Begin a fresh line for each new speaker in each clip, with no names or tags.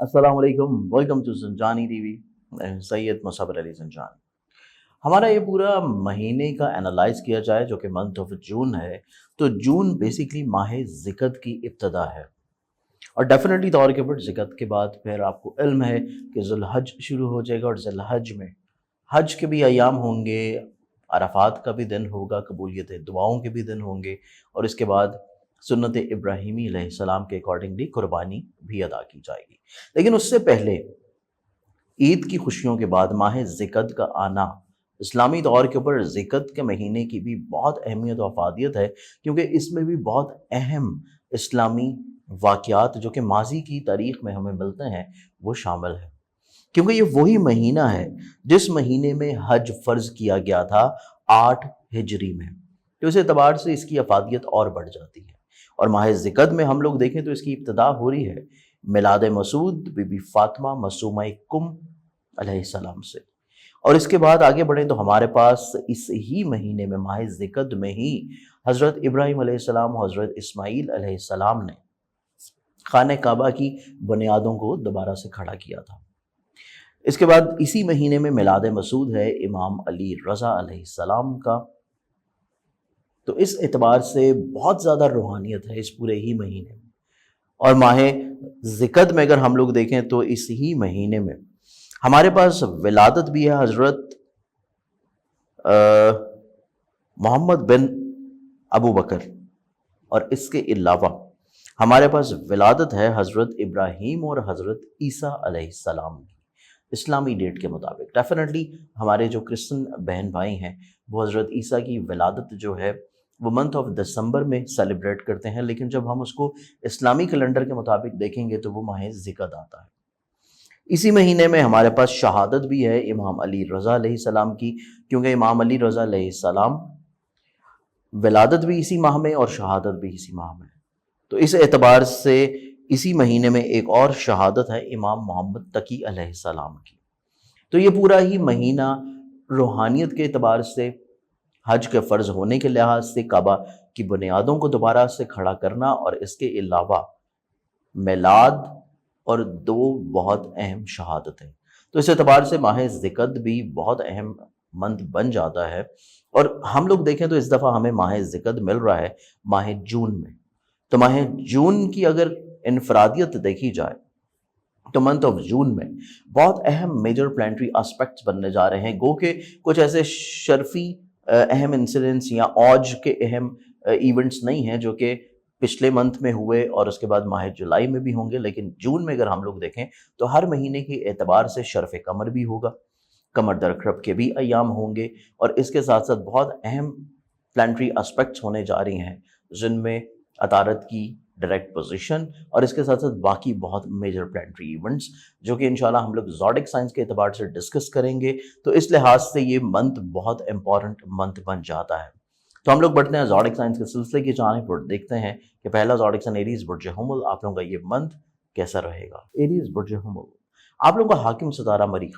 अस्सलाम वालेकुम, welcome to Zanjani TV. मैं सैयद मुसव्वर अली ज़ंजानी। हमारा ये पूरा महीने का एनालाइज़ किया जाए जो कि मंथ ऑफ जून है, तो जून बेसिकली माह ज़िकत की इब्तिदा है। और डेफ़िनेटली तौर के ऊपर ज़िकत के बाद फिर आपको इल्म है कि ज़ुल्हज शुरू हो जाएगा और ज़ुल्हज में हज के भी अयाम होंगे, अराफ़ात का भी दिन होगा, कबूलियत दुआओं के भी दिन होंगे और इसके बाद सुन्नत इब्राहीमी अलैहिस्सलाम के अकॉर्डिंगली कुर्बानी भी अदा की जाएगी। लेकिन उससे पहले ईद की खुशियों के बाद माह ज़िकत का आना, इस्लामी तौर के ऊपर ज़िकत के महीने की भी बहुत अहमियत और अफ़ादियत है, क्योंकि इसमें भी बहुत अहम इस्लामी वाक़यात जो कि माज़ी की तारीख़ में हमें मिलते हैं, वो शामिल है। क्योंकि ये वही महीना है जिस महीने में हज फ़र्ज़ किया गया था 8 हिजरी में। तो इस एतबार से इसकी अफ़ादियत और बढ़ जाती है। और माह ज़िकत में हम लोग देखें तो इसकी इब्तिदा हो रही है मिलाद मसूद बीबी फ़ातिमा मसूमा कुम अलैहिस्सलाम से। और इसके बाद आगे बढ़ें तो हमारे पास इस ही महीने में माह ज़िकत में ही हज़रत इब्राहीम अलैहिस्सलाम और हज़रत इस्माईल अलैहिस्सलाम ने खाने काबा की बुनियादों को दोबारा से खड़ा किया था। इसके बाद इसी महीने में मिलाद मसूद है इमाम अली रज़ा अलैहिस्सलाम का। तो इस एतबार से बहुत ज़्यादा रूहानियत है इस पूरे ही महीने में। और माह ज़िकत में अगर हम लोग देखें तो इस ही महीने में हमारे पास विलादत भी है हज़रत मोहम्मद बिन अबू बकर। और इसके अलावा हमारे पास विलादत है हज़रत इब्राहीम और हज़रत ईसा अलैहिस्सलाम की इस्लामी डेट के मुताबिक। डेफिनेटली हमारे जो क्रिश्चियन बहन भाई हैं वो हज़रत ईसा की विलादत जो है वो मंथ ऑफ दिसंबर में सेलिब्रेट करते हैं, लेकिन जब हम उसको इस्लामी कैलेंडर के मुताबिक देखेंगे तो वो माह ज़िकत आता है। इसी महीने में हमारे पास शहादत भी है इमाम अली रज़ा अलैहिस्सलाम की, क्योंकि इमाम अली रज़ा अलैहिस्सलाम विलादत भी इसी माह में और शहादत भी इसी माह में। तो इस एतबार से इसी महीने में एक और शहादत है इमाम मोहम्मद तकी अलैहिस्सलाम की। तो ये पूरा ही महीना रूहानियत के एतबार से, हज के फ़र्ज़ होने के लिहाज से, काबा की बुनियादों को दोबारा से खड़ा करना और इसके अलावा मिलाद और दो बहुत अहम शहादतें। तो इस एतबार से माह ज़िकत भी बहुत अहम मंथ बन जाता है। और हम लोग देखें तो इस दफ़ा हमें माह ज़िकत मिल रहा है माह जून में। तो माह जून की अगर इनफरादियत देखी जाए तो मंथ ऑफ जून में बहुत अहम मेजर प्लानिटरी एस्पेक्ट्स बनने जा रहे हैं, गो के कुछ ऐसे शर्फी अहम इंसिडेंट्स या औज के अहम इवेंट्स नहीं हैं जो कि पिछले मंथ में हुए और उसके बाद माह जुलाई में भी होंगे, लेकिन जून में अगर हम लोग देखें तो हर महीने के एतबार से शर्फ कमर भी होगा, कमर दरखरब के भी अयाम होंगे और इसके साथ साथ बहुत अहम प्लानिटरी एस्पेक्ट्स होने जा रही हैं जिनमें अतारत की डायरेक्ट पोजीशन और इसके साथ साथ बाकी बहुत मेजर प्लानिटरी इवेंट्स जो कि इंशाल्लाह हम लोग ज़ोडिक साइंस के एतबार से डिस्कस करेंगे। तो इस लिहाज से ये मंथ बहुत इंपॉर्टेंट मंथ बन जाता है। तो हम लोग बढ़ते हैं ज़ोडिक साइंस के सिलसिले की जानिब और देखते हैं कि पहला ज़ोडिक साइन एरीज़ बुर्ज हुमुल, आप लोगों का ये मंथ कैसा रहेगा। एरीज़ बुर्ज हुमुल, आप लोगों का हाकिम सितारा मरीख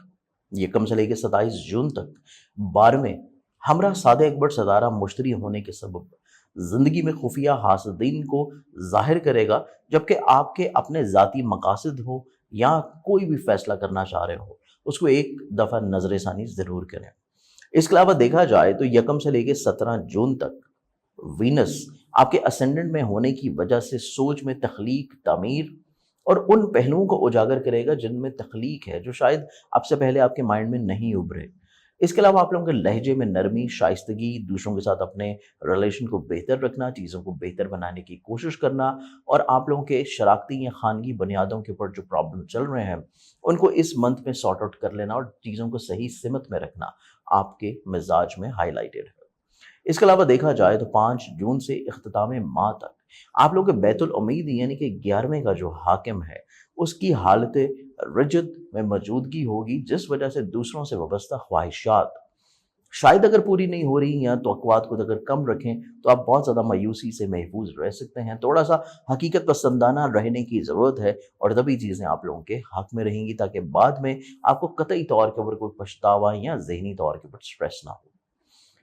ये कम से लेकर 27 जून तक 12वें हमरा सादे अकबर सितारा मुश्तरी होने के सबब ज़िंदगी में खुफिया हासदीन को ज़ाहिर करेगा, जबकि आपके अपने ज़ाती मकासद हो या कोई भी फ़ैसला करना चाह रहे हो उसको एक दफ़ा नज़र षानी ज़रूर करें। इसके अलावा देखा जाए तो यकम से लेकर 17 जून तक वीनस आपके असेंडेंट में होने की वजह से सोच में तख्लीक, तामीर और उन पहलुओं को उजागर करेगा जिनमें तख्लीक है जो शायद आपसे पहले आपके माइंड में नहीं उभरे। इसके अलावा आप लोगों के लहजे में नरमी, शाइस्तगी, दूसरों के साथ अपने रिलेशन को बेहतर रखना, चीज़ों को बेहतर बनाने की कोशिश करना और आप लोगों के शराकती या खानगी बुनियादों के ऊपर जो प्रॉब्लम चल रहे हैं उनको इस मंथ में सॉर्ट आउट कर लेना और चीज़ों को सही सिमत में रखना आपके मिजाज में हाईलाइटेड है। इसके अलावा देखा जाए तो 5 जून से इख्तिताम माह तक आप लोग के बैतुल उम्मीद यानी कि 11वें का जो हाकिम है उसकी हालत रजत में मौजूदगी होगी, जिस वजह से दूसरों से वाबस्ता ख्वाहिशात शायद अगर पूरी नहीं हो रही या तवक्कुआत को अगर कम रखें तो आप बहुत ज़्यादा मायूसी से महफूज रह सकते हैं। थोड़ा सा हकीकत पसंदाना रहने की ज़रूरत है और तभी चीज़ें आप लोगों के हक में रहेंगी ताकि बाद में आपको कतई तौर के ऊपर कोई पछतावा या ज़हनी तौर के ऊपर स्ट्रेस ना हो।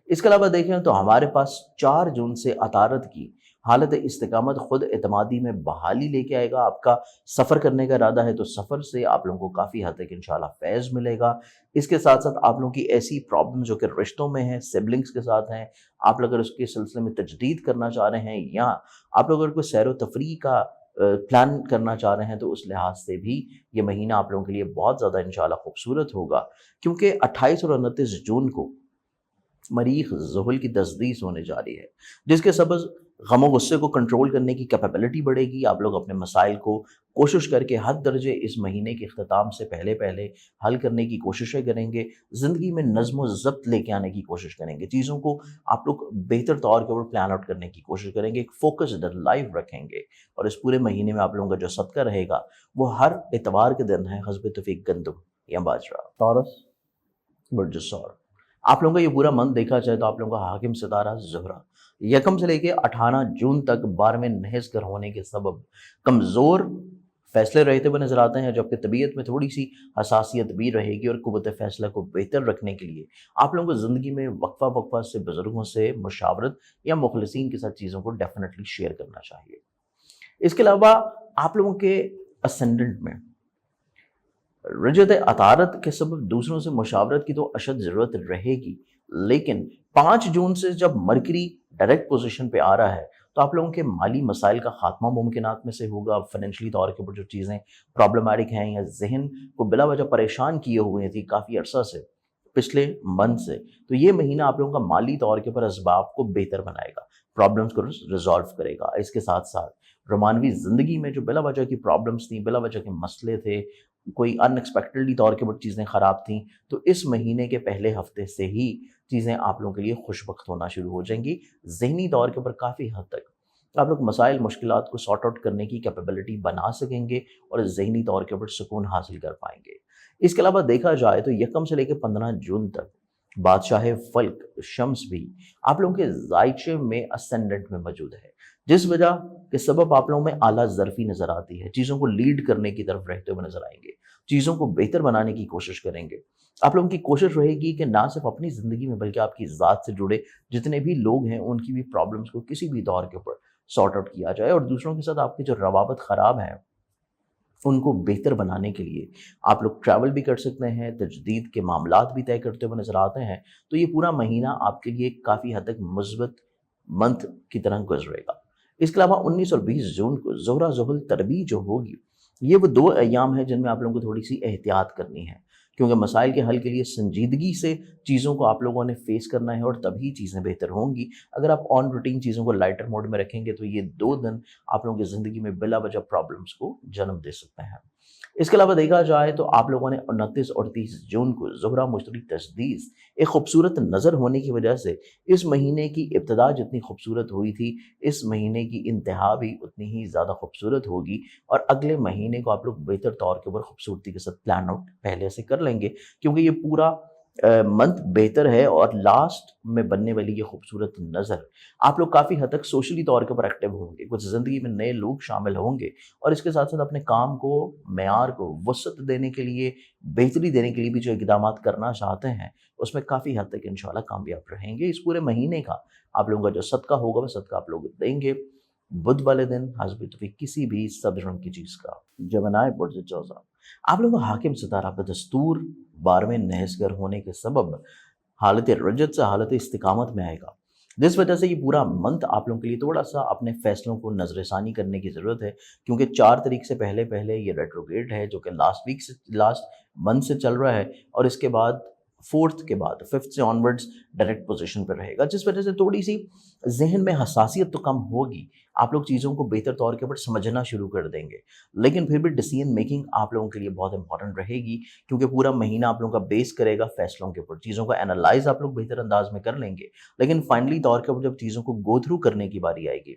इसके अलावा देखें तो हमारे पास 4 जून से अतारत की حالت استقامت خود اعتمادی میں بحالی لے کے آئے گا. آپ کا سفر کرنے کا ارادہ ہے تو سفر سے آپ لوگوں کو کافی حد تک انشاءاللہ فیض ملے گا. اس کے ساتھ ساتھ آپ لوگوں کی ایسی پرابلم جو کہ رشتوں میں ہیں، سبلنگز کے ساتھ ہیں، آپ لوگ اگر اس کے سلسلے میں تجدید کرنا چاہ رہے ہیں، یا آپ لوگ اگر کوئی سیر و تفریح کا پلان کرنا چاہ رہے ہیں، تو اس لحاظ سے بھی یہ مہینہ آپ لوگوں کے لیے بہت زیادہ انشاءاللہ خوبصورت ہوگا. کیونکہ 28 اور 29 جون کو مریخ ذہل کی تسدیس ہونے جا رہی ہے، جس کے سبب غم و غصے کو کنٹرول کرنے کی کیپیبلٹی بڑھے گی. آپ لوگ اپنے مسائل کو کوشش کر کے حد درجے اس مہینے کے اختتام سے پہلے حل کرنے کی کوششیں کریں گے. زندگی میں نظم و ضبط لے کے آنے کی کوشش کریں گے. چیزوں کو آپ لوگ بہتر طور کے اوپر پلان آؤٹ کرنے کی کوشش کریں گے. ایک فوکسڈ لائف رکھیں گے. اور اس پورے مہینے میں آپ لوگوں کا جو صدقہ رہے گا وہ ہر اتوار کے دن ہے حسب توفیق گندم یا باجرہ. ٹورس برج الثور. آپ لوگوں کا یہ پورا منتھ دیکھا جائے تو آپ لوگوں کا حاکم ستارہ زہرہ 1 سے لے کے 18 جون تک 12ویں نحس گھر ہونے کے سبب کمزور فیصلے رہتے ہوئے نظر آتے ہیں، جبکہ طبیعت میں تھوڑی سی حساسیت بھی رہے گی. اور قوت فیصلہ کو بہتر رکھنے کے لیے آپ لوگوں کو زندگی میں وقفہ سے بزرگوں سے مشاورت یا مخلصین کے ساتھ چیزوں کو ڈیفینیٹلی شیئر کرنا چاہیے. اس کے علاوہ آپ لوگوں کے اسینڈنٹ میں رجت عطارت کے سبب دوسروں سے مشاورت کی تو اشد ضرورت رہے گی، لیکن 5 جون سے جب مرکری ڈائریکٹ پوزیشن پہ آ رہا ہے تو آپ لوگوں کے مالی مسائل کا خاتمہ ممکنات میں سے ہوگا. فائنینشلی طور کے اوپر جو چیزیں پرابلمٹک ہیں یا ذہن کو بلا وجہ پریشان کیے ہوئے تھی کافی عرصہ سے، پچھلے منتھ سے، تو یہ مہینہ آپ لوگوں کا مالی طور کے اوپر اسباب کو بہتر بنائے گا، پرابلمس کو ریزالو کرے گا. اس کے ساتھ ساتھ رومانوی زندگی میں جو بلا وجہ کی پرابلمس تھیں، بلا وجہ کے مسئلے تھے، کوئی ان ایکسپیکٹڈلی طور کے اوپر چیزیں خراب تھیں، تو اس مہینے کے پہلے ہفتے سے ہی چیزیں آپ لوگوں کے لیے خوشبخت ہونا شروع ہو جائیں گی. ذہنی طور کے اوپر کافی حد تک آپ لوگ مسائل مشکلات کو سارٹ آؤٹ کرنے کی کیپیبلٹی بنا سکیں گے اور ذہنی طور کے اوپر سکون حاصل کر پائیں گے. اس کے علاوہ دیکھا جائے تو 1 سے لے کے 15 جون تک بادشاہ فلک شمس بھی آپ لوگوں کے ذائچے میں اسینڈنٹ میں موجود ہے، جس وجہ کے سبب آپ لوگوں میں اعلیٰ ظرفی نظر آتی ہے. چیزوں کو لیڈ کرنے کی طرف رہتے ہوئے نظر آئیں گے، چیزوں کو بہتر بنانے کی کوشش کریں گے. آپ لوگوں کی کوشش رہے گی کہ نہ صرف اپنی زندگی میں بلکہ آپ کی ذات سے جڑے جتنے بھی لوگ ہیں ان کی بھی پرابلمس کو کسی بھی دور کے اوپر سارٹ آؤٹ کیا جائے. اور دوسروں کے ساتھ آپ کی جو روابط خراب ہیں ان کو بہتر بنانے کے لیے آپ لوگ ٹریول بھی کر سکتے ہیں، تجدید کے معاملات بھی طے کرتے ہوئے نظر آتے ہیں. تو یہ پورا مہینہ آپ کے لیے کافی حد تک مثبت منتھ کی طرح گزرے گا. اس کے علاوہ 19 اور 20 جون کو زہرہ ذہل تربیع جو ہوگی، یہ وہ 2 ایام ہیں جن میں آپ لوگوں کو تھوڑی سی احتیاط کرنی ہے، کیونکہ مسائل کے حل کے لیے سنجیدگی سے چیزوں کو آپ لوگوں نے فیس کرنا ہے اور تبھی چیزیں بہتر ہوں گی. اگر آپ آن روٹین چیزوں کو لائٹر موڈ میں رکھیں گے تو یہ 2 دن آپ لوگوں کی زندگی میں بلا وجہ پرابلمس کو جنم دے سکتے ہیں. اس کے علاوہ دیکھا جائے تو آپ لوگوں نے 29 اور 30 جون کو زہرہ مشتری تسدیس ایک خوبصورت نظر ہونے کی وجہ سے اس مہینے کی ابتدا جتنی خوبصورت ہوئی تھی، اس مہینے کی انتہا بھی اتنی ہی زیادہ خوبصورت ہوگی. اور اگلے مہینے کو آپ لوگ بہتر طور کے اوپر خوبصورتی کے ساتھ پلان آؤٹ پہلے سے کر لیں گے، کیونکہ یہ پورا منتھ بہتر ہے. اور لاسٹ میں بننے والی یہ خوبصورت نظر آپ لوگ کافی حد تک سوشلی طور کے اوپر ایکٹیو ہوں گے، کچھ زندگی میں نئے لوگ شامل ہوں گے، اور اس کے ساتھ ساتھ اپنے کام کو معیار کو وسعت دینے کے لیے، بہتری دینے کے لیے بھی جو اقدامات کرنا چاہتے ہیں اس میں کافی حد تک انشاءاللہ کامیاب رہیں گے. اس پورے مہینے کا آپ لوگوں کا جو صدقہ ہوگا وہ صدقہ آپ لوگ دیں گے بدھ والے دن حسب توفیق کسی بھی سبز رنگ کی چیز کا. جمنائے برج جوزا. آپ لوگوں کا حاکم ستارہ بدستور 12ویں نحس گھر ہونے کے سبب حالت رجت سے حالت استقامت میں آئے گا، جس وجہ سے یہ پورا منتھ آپ لوگوں کے لیے تھوڑا سا اپنے فیصلوں کو نظر ثانی کرنے کی ضرورت ہے، کیونکہ 4 تاریخ سے پہلے یہ ریٹروگریڈ ہے جو کہ لاسٹ منتھ سے چل رہا ہے، اور اس کے بعد 4 کے بعد 5 سے آنورڈز ڈائریکٹ پوزیشن پہ رہے گا، جس وجہ سے تھوڑی سی ذہن میں حساسیت تو کم ہوگی. آپ لوگ چیزوں کو بہتر طور کے اوپر سمجھنا شروع کر دیں گے، لیکن پھر بھی ڈیسیژن میکنگ آپ لوگوں کے لیے بہت امپورٹنٹ رہے گی، کیونکہ پورا مہینہ آپ لوگوں کا بیس کرے گا فیصلوں کے اوپر. چیزوں کو انالائز آپ لوگ بہتر انداز میں کر لیں گے، لیکن فائنلی طور کے اوپر جب چیزوں کو گو تھرو کرنے کی باری آئے گی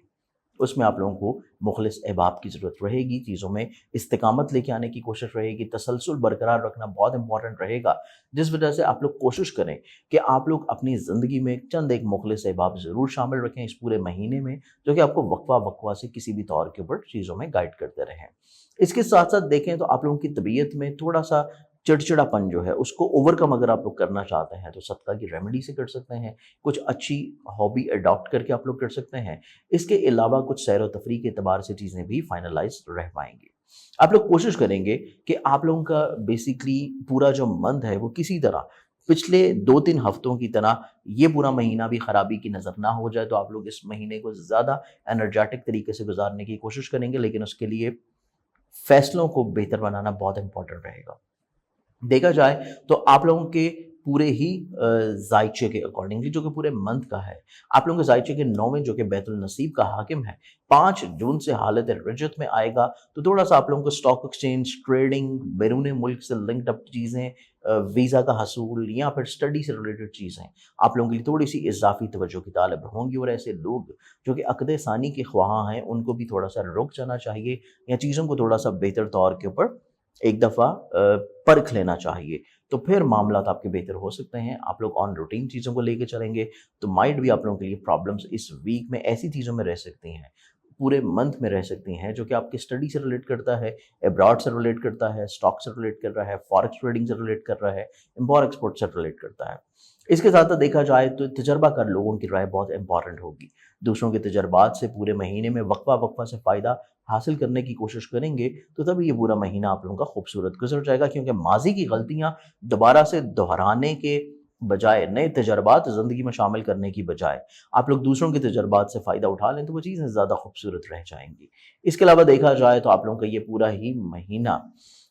اس میں آپ لوگوں کو مخلص احباب کی ضرورت رہے گی. چیزوں میں استقامت لے کے آنے کی کوشش رہے گی، تسلسل برقرار رکھنا بہت امپورٹنٹ رہے گا، جس وجہ سے آپ لوگ کوشش کریں کہ آپ لوگ اپنی زندگی میں چند ایک مخلص احباب ضرور شامل رکھیں اس پورے مہینے میں، جو کہ آپ کو وقفہ سے کسی بھی طور کے اوپر چیزوں میں گائیڈ کرتے رہیں. اس کے ساتھ ساتھ دیکھیں تو آپ لوگوں کی طبیعت میں تھوڑا سا चिड़चिड़ापन जो है उसको ओवरकम अगर आप लोग करना चाहते हैं तो सदका की रेमेडी से कर सकते हैं, कुछ अच्छी हॉबी अडॉप्ट करके आप लोग कर सकते हैं। इसके अलावा कुछ सैर व तफरीह के एतबार से चीज़ें भी फाइनलाइज रह पाएंगी। आप लोग कोशिश करेंगे कि आप लोगों का बेसिकली पूरा जो मंथ है वो किसी तरह पिछले 2-3 हफ्तों की तरह ये पूरा महीना भी खराबी की नज़र ना हो जाए। तो आप लोग इस महीने को ज़्यादा एनर्जेटिक तरीके से गुजारने की कोशिश करेंगे, लेकिन उसके लिए फैसलों को बेहतर बनाना बहुत इंपॉर्टेंट रहेगा। देखा जाए तो आप लोगों के पूरे ही ज़ायचे के अकॉर्डिंगली जो कि पूरे मंथ का है, आप लोगों के ज़ायचे के 9वें जो कि बैतुल नसीब का हाकिम है, 5 जून से हालत रजत में आएगा। तो थोड़ा-सा आप लोगों को स्टॉक एक्सचेंज, ट्रेडिंग, बैरून मुल्क से लिंक्ड अप चीज़ें, वीज़ा का हसूल या फिर स्टडी से रिलेटेड चीज़ें आप लोगों के लिए थोड़ी-सी इज़ाफ़ी तवज्जो की तालिब होंगी। और ऐसे लोग जो कि अक़द सानी के ख्वाहां हैं, उनको भी थोड़ा-सा रुक जाना चाहिए या चीज़ों को थोड़ा-सा बेहतर तौर के ऊपर एक दफ़ा परख लेना चाहिए। तो फिर मामलात आपके बेहतर हो सकते हैं। आप लोग ऑन रूटीन चीज़ों को लेके चलेंगे तो माइट भी आप लोगों के लिए प्रॉब्लम्स इस वीक में ऐसी चीज़ों में रह सकती हैं, पूरे मंथ में रह सकती हैं, जो कि आपकी स्टडी से रिलेट करता है, अब्रॉड से रिलेट करता है, स्टॉक से रिलेट कर रहा है, फॉरेक्स ट्रेडिंग से रिलेट कर रहा है, इम्पोर्ट एक्सपोर्ट से रिलेट करता है। इसके साथ साथ देखा जाए तो तजर्बाकार लोगों की राय बहुत इंपॉर्टेंट होगी। दूसरों के तजर्बात से पूरे महीने में वक्फा वक्फा से फ़ायदा हासिल करने की कोशिश करेंगे तो तभी ये पूरा महीना आप लोगों का खूबसूरत गुजर जाएगा, क्योंकि माजी की गलतियाँ दोबारा से दोहराने के बजाय, नए तजर्बात ज़िंदगी में शामिल करने की बजाय आप लोग दूसरों के तजर्बात से फ़ायदा उठा लें तो वो चीज़ें ज़्यादा खूबसूरत रह जाएंगी। इसके अलावा देखा जाए तो आप लोगों का ये पूरा ही महीना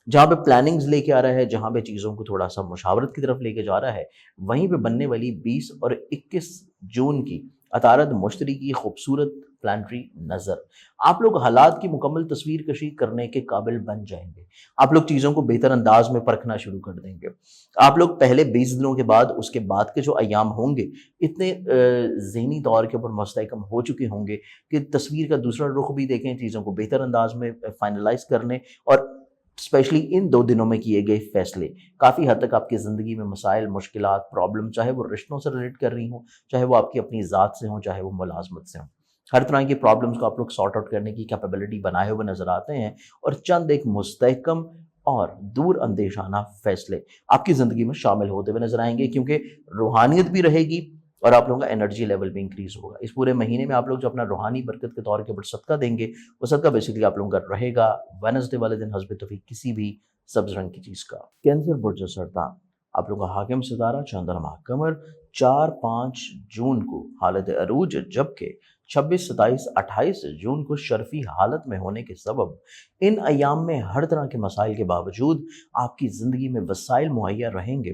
जहाँ पे प्लानिंग्स लेके आ रहा है, जहाँ पे चीज़ों को थोड़ा सा मुशावरत की तरफ लेके जा रहा है, वहीं पे बनने वाली 20 और 21 जून की अतारद मुश्तरी की खूबसूरत प्लानिटरी नज़र आप लोग हालात की मुकम्मल तस्वीर कशी करने के काबिल बन जाएंगे। आप लोग चीज़ों को बेहतर अंदाज में परखना शुरू कर देंगे। आप लोग पहले 20 दिनों के बाद, उसके बाद के जो अयाम होंगे, इतने ज़हनी तौर के ऊपर मुस्तहकम हो चुके होंगे कि तस्वीर का दूसरा रुख भी देखें, चीज़ों को बेहतर अंदाज में फाइनलाइज करने, और स्पेशली इन 2 दिनों में किए गए फैसले काफ़ी हद तक आपकी ज़िंदगी में मसाइल, मुश्किलात, प्रॉब्लम, चाहे वो रिश्तों से रिलेट कर रही हों, चाहे वो आपकी अपनी ज़ात से हों, चाहे वो मुलाज़मत से हों, हर तरह की प्रॉब्लम्स को आप लोग सॉर्ट आउट करने की कैपेबिलिटी बनाए हुए नज़र आते हैं। और चंद एक मुस्तहकम और दूर अंदेशाना फैसले आपकी ज़िंदगी में शामिल होते हुए नज़र आएंगे, क्योंकि रूहानियत भी रहेगी और आप लोगों का एनर्जी लेवल भी इंक्रीज़ होगा। इस पूरे महीने में आप लोग जो अपना रूहानी बरकत के तौर के ऊपर सदका देंगे, वो सदका बेसिकली आप लोगों का रहेगा वेडनेसडे वाले दिन हस्ब तौफीक किसी भी सब्ज़ रंग की चीज़ का। कैंसर बुर्ज सरतान आप लोगों का हाकिम सितारा चंद्रमा कमर 4-5 जून को हालत अरूज, जबकि 26, 27, 28 जून को शर्फी हालत में होने के सबब इन अयाम में हर तरह के मसाइल के बावजूद आपकी ज़िंदगी में वसाइल मुहैया रहेंगे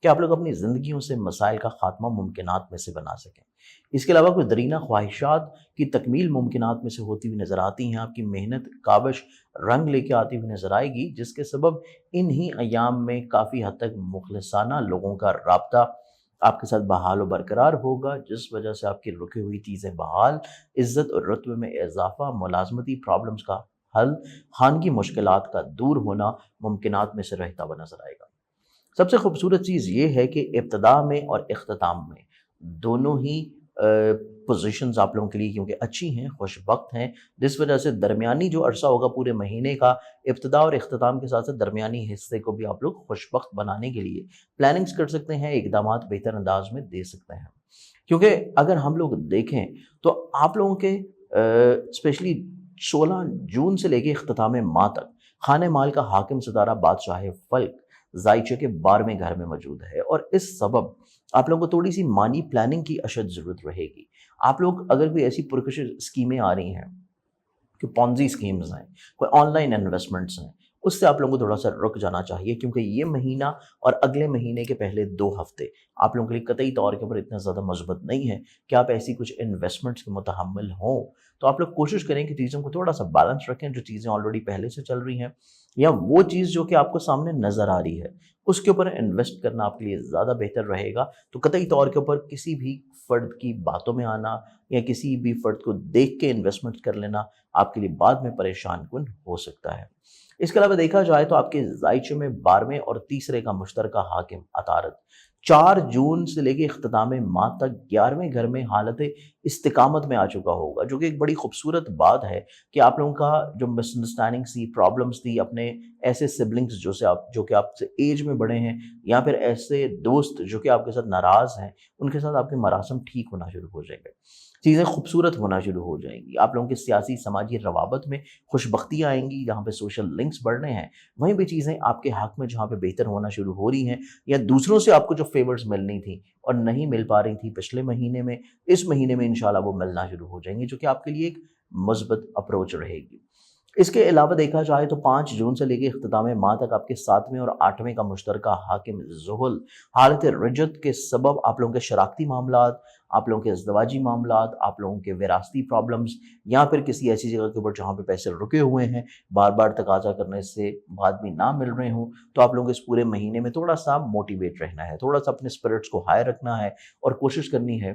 कि आप लोग अपनी ज़िंदगियों से मसाइल का खात्मा मुमकिनात में से बना सकें। इसके अलावा कुछ दरीना ख्वाहिशात की तकमील मुमकिनात में से होती हुई नज़र आती हैं। आपकी मेहनत काबश रंग लेके आती हुई नज़र आएगी, जिसके सबब इन्हीं अयाम में काफ़ी हद तक मुखलिसाना लोगों का राब्ता आपके साथ बहाल व बरकरार होगा, जिस वजह से आपकी रुकी हुई चीज़ें बहाल, इज़्ज़त और रुतबे में इजाफ़ा, मुलाजमती प्रॉब्लम्स का हल, खानगी मुश्किलात का दूर होना मुमकिनात में से रहता हुआ नज़र आएगा। सबसे खूबसूरत चीज़ ये है कि इब्तिदा में और इख्तिताम में दोनों ही पोजीशंस आप लोगों के लिए क्योंकि अच्छी हैं, खुशबख्त हैं, जिस वजह से दरमियानी जो अरसा होगा पूरे महीने का, इब्तिदा और इख्तिताम के साथ साथ दरमियानी हिस्से को भी आप लोग खुशबख्त बनाने के लिए प्लानिंग्स कर सकते हैं, इकदामात बेहतर अंदाज में दे सकते हैं। क्योंकि अगर हम लोग देखें तो आप लोगों के स्पेशली 16 जून से लेकर इख्तिताम माह तक खाने माल का हाकिम सितारा बादशाह फल्क ज़ायचे के 12वें घर में मौजूद है, और इस सबब आप लोगों को थोड़ी सी मानी प्लानिंग की अशद ज़रूरत रहेगी। आप लोग अगर कोई ऐसी पुरकश स्कीमें आ रही हैं कि पॉन्जी स्कीम्स हैं, कोई ऑनलाइन इन्वेस्टमेंट्स हैं, उससे आप लोगों को थोड़ा सा रुक जाना चाहिए, क्योंकि ये महीना और अगले महीने के पहले 2 हफ्ते आप लोगों के लिए कतई तौर के ऊपर इतना ज़्यादा मजबूत नहीं है कि आप ऐसी कुछ इन्वेस्टमेंट्स के मुतहम्मिल हों। तो आप लोग कोशिश करें कि चीज़ों को थोड़ा सा बैलेंस रखें, जो चीज़ें ऑलरेडी पहले से चल रही हैं या वो चीज़ जो कि आपको सामने नज़र आ रही है उसके ऊपर इन्वेस्ट करना आपके लिए ज़्यादा बेहतर रहेगा। तो कतई तौर के ऊपर किसी भी फ़र्द की बातों में आना या किसी भी फ़र्द को देख के इन्वेस्टमेंट कर लेना आपके लिए बाद में परेशान कुन हो सकता है। इसके अलावा देखा जाए तो आपके ज़ायचे में 12वें और तीसरे का मुश्तरका हाकिम अतारत 4 جون سے لے کے اختتام ماہ تک 11ویں گھر میں حالت استقامت میں آ چکا ہوگا، جو کہ ایک بڑی خوبصورت بات ہے کہ آپ لوگوں کا جو مس انڈرسٹینڈنگ تھی، پرابلمس تھی اپنے ایسے سبلنگس جو کہ آپ سے ایج میں بڑے ہیں، یا پھر ایسے دوست جو کہ آپ کے ساتھ ناراض ہیں، ان کے ساتھ آپ کے مراسم ٹھیک ہونا شروع ہو جائیں گے، چیزیں خوبصورت ہونا شروع ہو جائیں گی، آپ لوگوں کے سیاسی سماجی روابط میں خوش بختیاں آئیں گی، جہاں پہ سوشل لنکس بڑھ رہے ہیں وہیں پہ چیزیں آپ کے حق میں جہاں پہ بہتر ہونا شروع ہو رہی ہیں، یا دوسروں سے آپ کو جو فیورز ملنی تھیں اور نہیں مل پا رہی تھیں پچھلے مہینے میں، اس مہینے میں انشاءاللہ وہ ملنا شروع ہو جائیں گے، جو کہ آپ کے لیے ایک مثبت اپروچ رہے گی۔ اس کے علاوہ دیکھا جائے تو 5 جون سے لے کے اختتام ماہ تک آپ کے 7ویں اور 8ویں کا مشترکہ حاکم زحل حالت رجت کے سبب آپ لوگوں کے شراکتی معاملات، آپ لوگوں کے ازدواجی معاملات، آپ لوگوں کے وراثتی پرابلمز، یا پھر کسی ایسی جگہ کے اوپر جہاں پہ پیسے رکے ہوئے ہیں، بار بار تقاضا کرنے سے بعد بھی نہ مل رہے ہوں، تو آپ لوگوں کو اس پورے مہینے میں تھوڑا سا موٹیویٹ رہنا ہے، تھوڑا سا اپنے اسپرٹس کو ہائی رکھنا ہے، اور کوشش کرنی ہے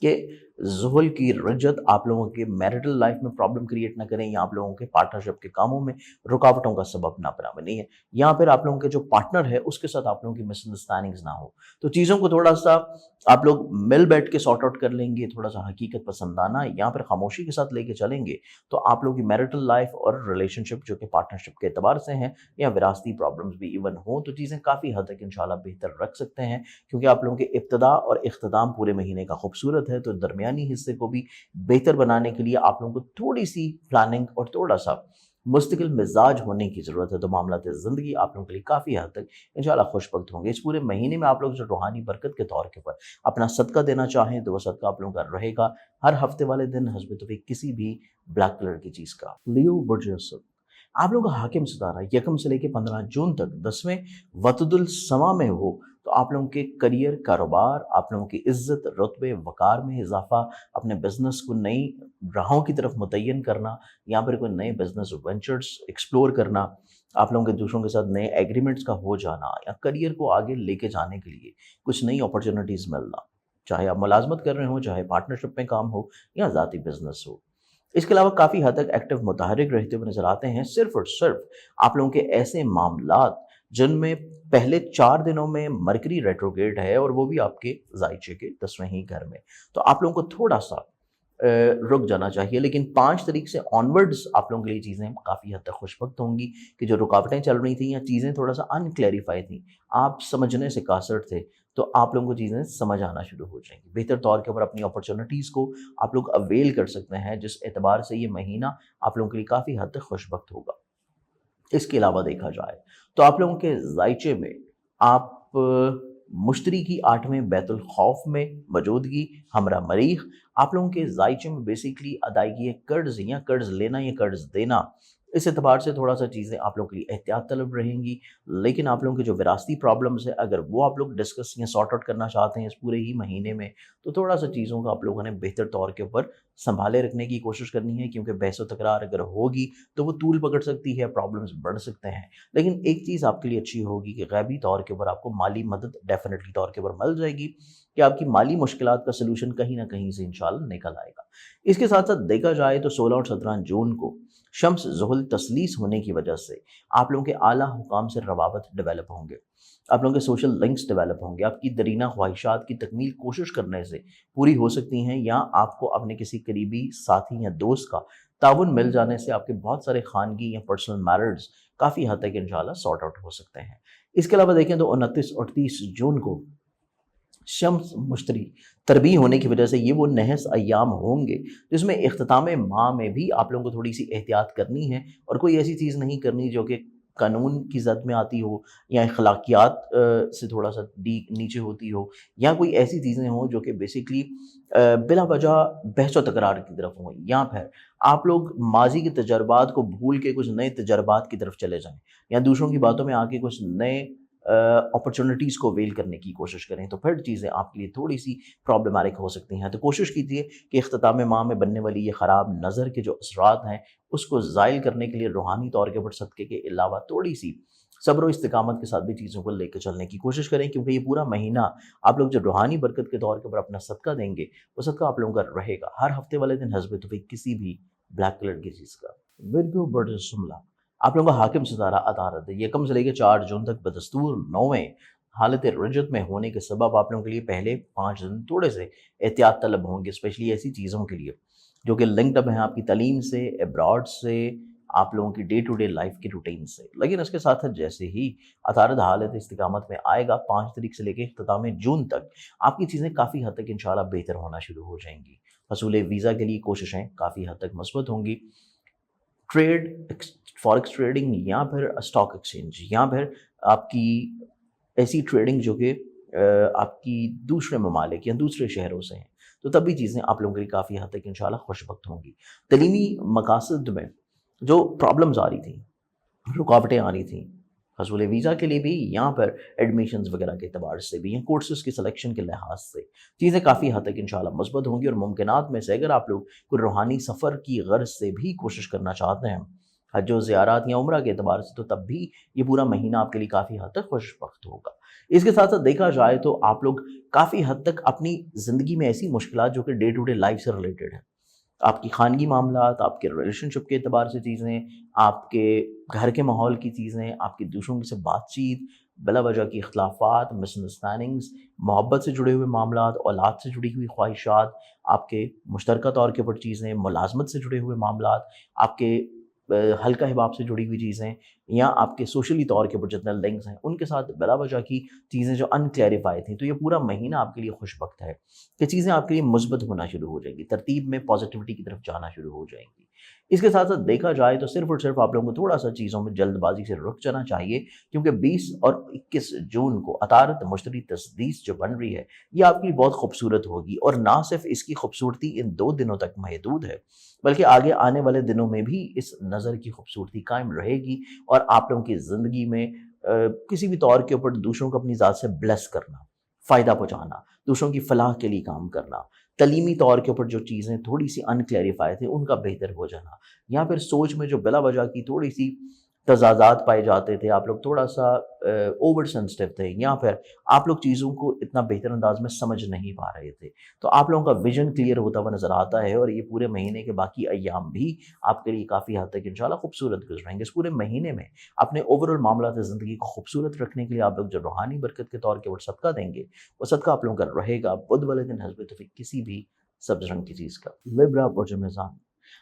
کہ زحل کی رجت آپ لوگوں کے میرٹل لائف میں پرابلم کریٹ نہ کریں، یا آپ لوگوں کے پارٹنرشپ کے کاموں میں رکاوٹوں کا سبب نہ بنے، یا پھر آپ لوگوں کے جو پارٹنر ہے اس کے ساتھ آپ لوگوں کی مس انڈرسٹینڈنگز نہ ہو، تو چیزوں کو تھوڑا سا آپ لوگ مل بیٹھ کے سارٹ آؤٹ کر لیں گے، تھوڑا سا حقیقت پسندانہ یا پھر خاموشی کے ساتھ لے کے چلیں گے، تو آپ لوگوں کی میرٹل لائف اور ریلیشن شپ جو کہ پارٹنرشپ کے اعتبار سے ہیں، یا وراثتی پرابلمس بھی ایون ہوں، تو چیزیں کافی حد تک انشاءاللہ بہتر رکھ سکتے ہیں، کیونکہ آپ لوگوں کے ابتدا اور اختتام پورے مہینے کا خوبصورت ہے، تو درمیانی حصے کو بھی بہتر بنانے کے لیے آپ لوگوں کو تھوڑی سی پلاننگ اور تھوڑا سا مستقل مزاج ہونے کی ضرورت ہے، تو معاملات زندگی آپ لوگوں کے لیے کافی حد تک انشاءاللہ خوش بخت ہوں گے۔ اس پورے مہینے میں آپ لوگ جو روحانی برکت کے طور کے اوپر اپنا صدقہ دینا چاہیں تو وہ صدقہ آپ لوگوں کا رہے گا ہر ہفتے والے دن حسب توفیق کسی بھی بلیک کلر کی چیز کا۔ لیو برج الاسد، آپ لوگوں کا حاکم ستارہ 1 سے لے کے 15 جون تک 10ویں وطد السما میں ہو، تو آپ لوگوں کے کریئر، کاروبار، آپ لوگوں کی عزت، رتبے، وقار میں اضافہ، اپنے بزنس کو نئی راہوں کی طرف متعین کرنا، یا پھر کوئی نئے بزنس وینچرز ایکسپلور کرنا، آپ لوگوں کے دوسروں کے ساتھ نئے ایگریمنٹس کا ہو جانا، یا کریئر کو آگے لے کے جانے کے لیے کچھ نئی اپرچونٹیز ملنا، چاہے آپ ملازمت کر رہے ہوں، چاہے پارٹنرشپ میں کام ہو یا ذاتی بزنس ہو۔ اس کے علاوہ کافی حد تک ایکٹیو متحرک رہتے ہوئے نظر آتے ہیں، صرف اور صرف آپ لوگوں کے ایسے معاملات جن میں پہلے 4 دنوں میں مرکری ریٹروگیٹ ہے، اور وہ بھی آپ کے زائچے کے 10ویں ہی گھر میں، تو آپ لوگوں کو تھوڑا سا رک جانا چاہیے، لیکن 5 تاریخ سے آنورڈز آپ لوگوں کے لیے چیزیں کافی حد تک خوش بخت ہوں گی، کہ جو رکاوٹیں چل رہی تھیں یا چیزیں تھوڑا سا ان کلیریفائی تھیں، آپ سمجھنے سے قاصر تھے، تو آپ لوگوں کو چیزیں سمجھ آنا شروع ہو جائیں گی، بہتر طور کے اوپر اپنی اپرچونٹیز کو آپ لوگ اویل کر سکتے ہیں، جس اعتبار سے یہ مہینہ آپ لوگوں کے لیے کافی حد تک خوش بخت ہوگا۔ اس کے علاوہ دیکھا جائے تو آپ لوگوں کے ذائچے میں آپ مشتری کی 8ویں بیت الخوف میں موجودگی ہمراہ مریخ، آپ لوگوں کے ذائچے میں بیسیکلی ادائیگی قرض یا قرض لینا یا قرض دینا، اس اعتبار سے تھوڑا سا چیزیں آپ لوگوں کے لیے احتیاط طلب رہیں گی، لیکن آپ لوگوں کے جو وراثتی پرابلمز ہیں اگر وہ آپ لوگ ڈسکس یا سارٹ آؤٹ کرنا چاہتے ہیں اس پورے ہی مہینے میں، تو تھوڑا سا چیزوں کا آپ لوگوں نے بہتر طور کے اوپر سنبھالے رکھنے کی کوشش کرنی ہے، کیونکہ بحث و تکرار اگر ہوگی تو وہ طول پکڑ سکتی ہے، پرابلمز بڑھ سکتے ہیں، لیکن ایک چیز آپ کے لیے اچھی ہوگی کہ غیبی طور کے اوپر آپ کو مالی مدد ڈیفینیٹلی طور کے اوپر مل جائے گی، کہ آپ کی مالی مشکلات کا سلوشن کہیں نہ کہیں سے انشاءاللہ نکل آئے گا۔ اس کے ساتھ ساتھ دیکھا جائے تو 16 اور 17 جون کو شمس زحل تسلیس ہونے کی وجہ سے آپ لوگوں کے اعلیٰ حکام سے روابط ڈیولپ ہوں گے، آپ لوگوں کے سوشل لنکس ڈیولپ ہوں گے، آپ کی درینہ خواہشات کی تکمیل کوشش کرنے سے پوری ہو سکتی ہیں، یا آپ کو اپنے کسی قریبی ساتھی یا دوست کا تعاون مل جانے سے آپ کے بہت سارے خانگی یا پرسنل میٹرز کافی حد تک انشاءاللہ سارٹ آؤٹ ہو سکتے ہیں۔ اس کے علاوہ دیکھیں تو 29 اور 30 جون کو شمس مشتری تربی ہونے کی وجہ سے یہ وہ نحس ایام ہوں گے جس میں اختتام ماہ میں بھی آپ لوگوں کو تھوڑی سی احتیاط کرنی ہے، اور کوئی ایسی چیز نہیں کرنی جو کہ قانون کی زد میں آتی ہو، یا اخلاقیات سے تھوڑا سا نیچے ہوتی ہو، یا کوئی ایسی چیزیں ہوں جو کہ بیسیکلی بلا وجہ بحث و تکرار کی طرف ہوں، یا پھر آپ لوگ ماضی کے تجربات کو بھول کے کچھ نئے تجربات کی طرف چلے جائیں، یا دوسروں کی باتوں میں آ کے کچھ نئے اپرچونٹیز کو ویل کرنے کی کوشش کریں، تو پھر چیزیں آپ کے لیے تھوڑی سی پرابلمٹک ہو سکتی ہیں، تو کوشش کیجیے کہ اختتام ماہ میں بننے والی یہ خراب نظر کے جو اثرات ہیں اس کو زائل کرنے کے لیے روحانی طور کے اوپر صدقے کے علاوہ تھوڑی سی صبر و استقامت کے ساتھ بھی چیزوں کو لے کے چلنے کی کوشش کریں، کیونکہ یہ پورا مہینہ آپ لوگ جو روحانی برکت کے طور کے اوپر اپنا صدقہ دیں گے وہ صدقہ آپ لوگوں کا رہے گا ہر ہفتے والے دن حسب توفیق کسی بھی بلیک کلر کی چیز کا۔ ورگو برج شملہ، آپ لوگوں کا حاکم ستارہ عطارد 1 سے لے کے 4 جون تک بدستور 9ویں हालत रजत में होने के सबब आप लोगों के लिए पहले 5 दिन थोड़े से एहतियात तलब होंगे, स्पेशली ऐसी चीज़ों के लिए जो कि लिंक्ड अप हैं आपकी तालीम से, अब्रॉड से, आप लोगों की डे टू डे लाइफ की रूटीन से। लेकिन इसके साथ जैसे ही अतारद हालत इस्तिकामत में आएगा 5 तारीख से लेकर इख्तिताम जून तक आपकी चीज़ें काफ़ी हद तक इंशाल्लाह बेहतर होना शुरू हो जाएंगी। हसूल वीज़ा के लिए कोशिशें काफ़ी हद तक मस्बत होंगी। ट्रेड, फॉरेक्स ट्रेडिंग या फिर स्टॉक एक्सचेंज या फिर आपकी ऐसी ट्रेडिंग जो कि आपकी दूसरे ममालिक या दूसरे शहरों से हैं, तो तब भी चीज़ें आप लोगों के लिए काफ़ी हद तक इंशाल्लाह खुशबख्त होंगी। तलीमी मकासद में जो प्रॉब्लम्स आ रही थी, रुकावटें आ रही थी, हसूल वीज़ा के लिए भी, यहाँ पर एडमिशन्स वगैरह के अतबार से भी, या कोर्सेज़ की सिलेक्शन के लिहाज से चीज़ें काफ़ी हद तक इंशाल्लाह मस्बत होंगी। और मुमकिनात में से अगर आप लोग कोई रूहानी सफ़र की गर्ज से भी कोशिश करना चाहते हैं हज व ज़ियारत या उम्रा के अतबार से, तो तब भी ये पूरा महीना आपके लिए काफ़ी हद तक खुशबख्त होगा। इसके साथ साथ देखा जाए तो आप लोग काफ़ी हद तक अपनी ज़िंदगी में ऐसी मुश्किलात जो कि डे टू डे लाइफ से रिलेटेड है, आपकी खानगी मामलात, आपके रिलेशनशिप के एतबार से चीज़ें, आपके घर के माहौल की चीज़ें, आपकी दूसरों से बातचीत, बिला वजह की इख्तिलाफ़ात, मिसअंडरस्टैंडिंग्स, मोहब्बत से जुड़े हुए मामलात, औलाद से जुड़ी हुई ख्वाहिशात, आपके मुश्तरका तौर के ऊपर चीज़ें, मुलाज़मत से जुड़े हुए मामलात, आपके हल्का हिबाब से जुड़ी हुई चीज़ें, या आपके सोशली तौर के ऊपर जितने लिंक्स हैं उनके साथ बिला वजह की चीज़ें जो अनक्लैरिफाई थी, तो ये पूरा महीना आपके लिए खुशबख्त है कि चीज़ें आपके लिए मुस्बत होना शुरू हो जाएंगी, तरतीब में पॉजिटिविटी की तरफ जाना शुरू हो जाएंगी। इसके साथ साथ देखा जाए तो सिर्फ और सिर्फ आप लोगों को थोड़ा सा चीज़ों में जल्दबाजी से रुक जाना चाहिए, क्योंकि 20 और 21 जून को अतारत मुश्तरी तस्दीस जो बन रही है ये आपके लिए बहुत खूबसूरत होगी। और ना सिर्फ इसकी खूबसूरती इन 2 दिनों तक महदूद है, बल्कि आगे आने वाले दिनों में भी इस नज़र की खूबसूरती कायम रहेगी। और आप लोगों की ज़िंदगी में किसी भी तौर के ऊपर दूसरों को अपनी ज़ात से ब्लेस करना, फ़ायदा पहुँचाना, दूसरों की फलाह के लिए काम करना, तलीमी तौर के ऊपर जो चीज़ें थोड़ी सी अनक्लैरिफाई थी उनका बेहतर हो जाना, या फिर सोच में जो बिला वजह की थोड़ी सी तज़ाज़ात पाए जाते थे, आप लोग थोड़ा सा ओवर सेंसिटिव थे, या फिर आप लोग चीज़ों को इतना बेहतर अंदाज में समझ नहीं पा रहे थे, तो आप लोगों का विजन क्लियर होता हुआ नज़र आता है। और ये पूरे महीने के बाकी अय्याम भी आपके लिए काफ़ी हद तक इंशाल्लाह खूबसूरत गुजरेंगे। इस पूरे महीने में अपने ओवरऑल मामलात ज़िंदगी को खूबसूरत रखने के लिए आप लोग जो रूहानी बरकत के तौर के ऊपर सदका देंगे, वो सदका आप लोगों का रहेगा बुध वाले दिन हस्ब तौफीक किसी भी सब्ज़ रंग की चीज़ का। लिब्रा बुर्ज मेज़ान,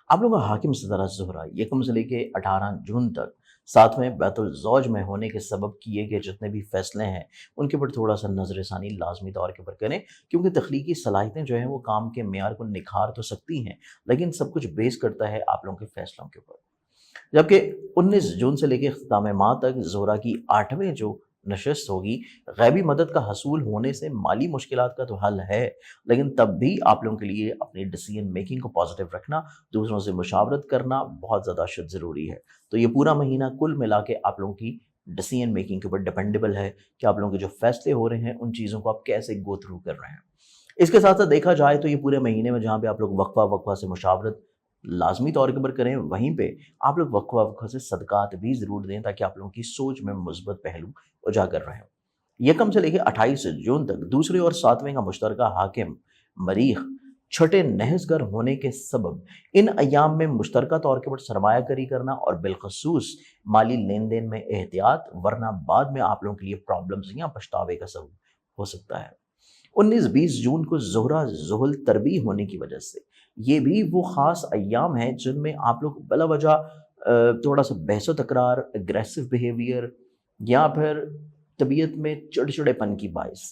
आप लोगों का हाकिम सितारा ज़ुहरा यकम से लेके 18 जून तक सातवें बैतुल ज़ौज में होने के सबब किए गए जितने भी फ़ैसले हैं उनके ऊपर थोड़ा सा नज़र षानी लाजमी तौर के ऊपर करें, क्योंकि तख्लीकी सलाहियतें जो हैं वो काम के मेयार को निखार तो सकती हैं, लेकिन सब कुछ बेस करता है आप लोगों के फ़ैसलों के ऊपर। जबकि 19 जून से लेकर इख्तिताम माह तक ज़ोहरा की 8वें जो नशस्त होगी, गैबी मदद का हसूल होने से माली मुश्किलात का तो हल है, लेकिन तब भी आप लोगों के लिए अपनी डिसीजन मेकिंग को पॉजिटिव रखना, दूसरों से मुशावरत करना बहुत ज़्यादा शुद्ध ज़रूरी है। तो ये पूरा महीना कुल मिला के आप लोगों की डिसीजन मेकिंग के ऊपर डिपेंडेबल है कि आप लोगों के जो फैसले हो रहे हैं उन चीज़ों को आप कैसे गो थ्रू कर रहे हैं। इसके साथ साथ देखा जाए तो ये पूरे महीने में जहाँ पे आप लोग वक्फा वक्फा से मुशावरत लाजमी तौर के ऊपर करें, वहीं पे आप लोग वक्फा वक्फा से सदकात भी ज़रूर दें, ताकि आप लोगों की सोच में मुस्बत पहलू उजागर रहें। यकम से लेकर 28 जून तक दूसरे और सातवें का मुश्तरका हाकिम मरीख छठे नहसगर होने के सबब इन अयाम में मुश्तरका तौर के ऊपर सरमायाकारी करना और बिलखसूस माली लेन देन में एहतियात, वरना बाद में आप लोगों के लिए प्रॉब्लम्स या पछतावे का सबब हो सकता है। 19-20 जून को ज़ोहरा ज़ुहुल तरबी होने की वजह से ये भी वो ख़ास अय्याम हैं जिनमें आप लोग बिला वजह थोड़ा सा बहस तकरार, एग्रेसिव बिहेवियर, या फिर तबीयत में चिड़चिड़ेपन की बाइस,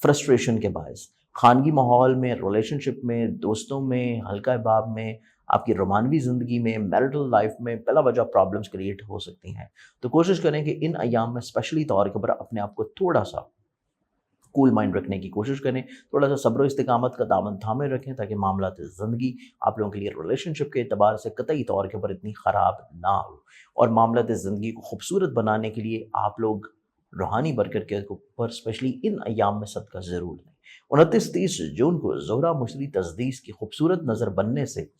फ्रस्ट्रेशन के बाइस, खानगी माहौल में, रिलेशनशिप में, दोस्तों में, हल्का हिबाब में, आपकी रोमानवी ज़िंदगी में, मैरिटल लाइफ में बिला वजह प्रॉब्लम्स क्रिएट हो सकती हैं। तो कोशिश करें कि इन अय्याम में स्पेशली तौर के ऊपर अपने आप को थोड़ा सा कूल माइंड रखने की कोशिश करें, थोड़ा सा सब्र इस्तिकामत का दामन थामे रखें, ताकि मामलात ज़िंदगी आप लोगों के लिए रिलेशनशिप के एतबार से कतई तौर के ऊपर इतनी ख़राब ना हो। और मामलात ज़िंदगी को खूबसूरत बनाने के लिए आप लोग रूहानी बरकत के ऊपर स्पेशली इन अय्याम में सदका ज़रूर दें। 29-30 जून को ज़ोहरा मुश्तरी तस्दीस की खूबसूरत नज़र बनने से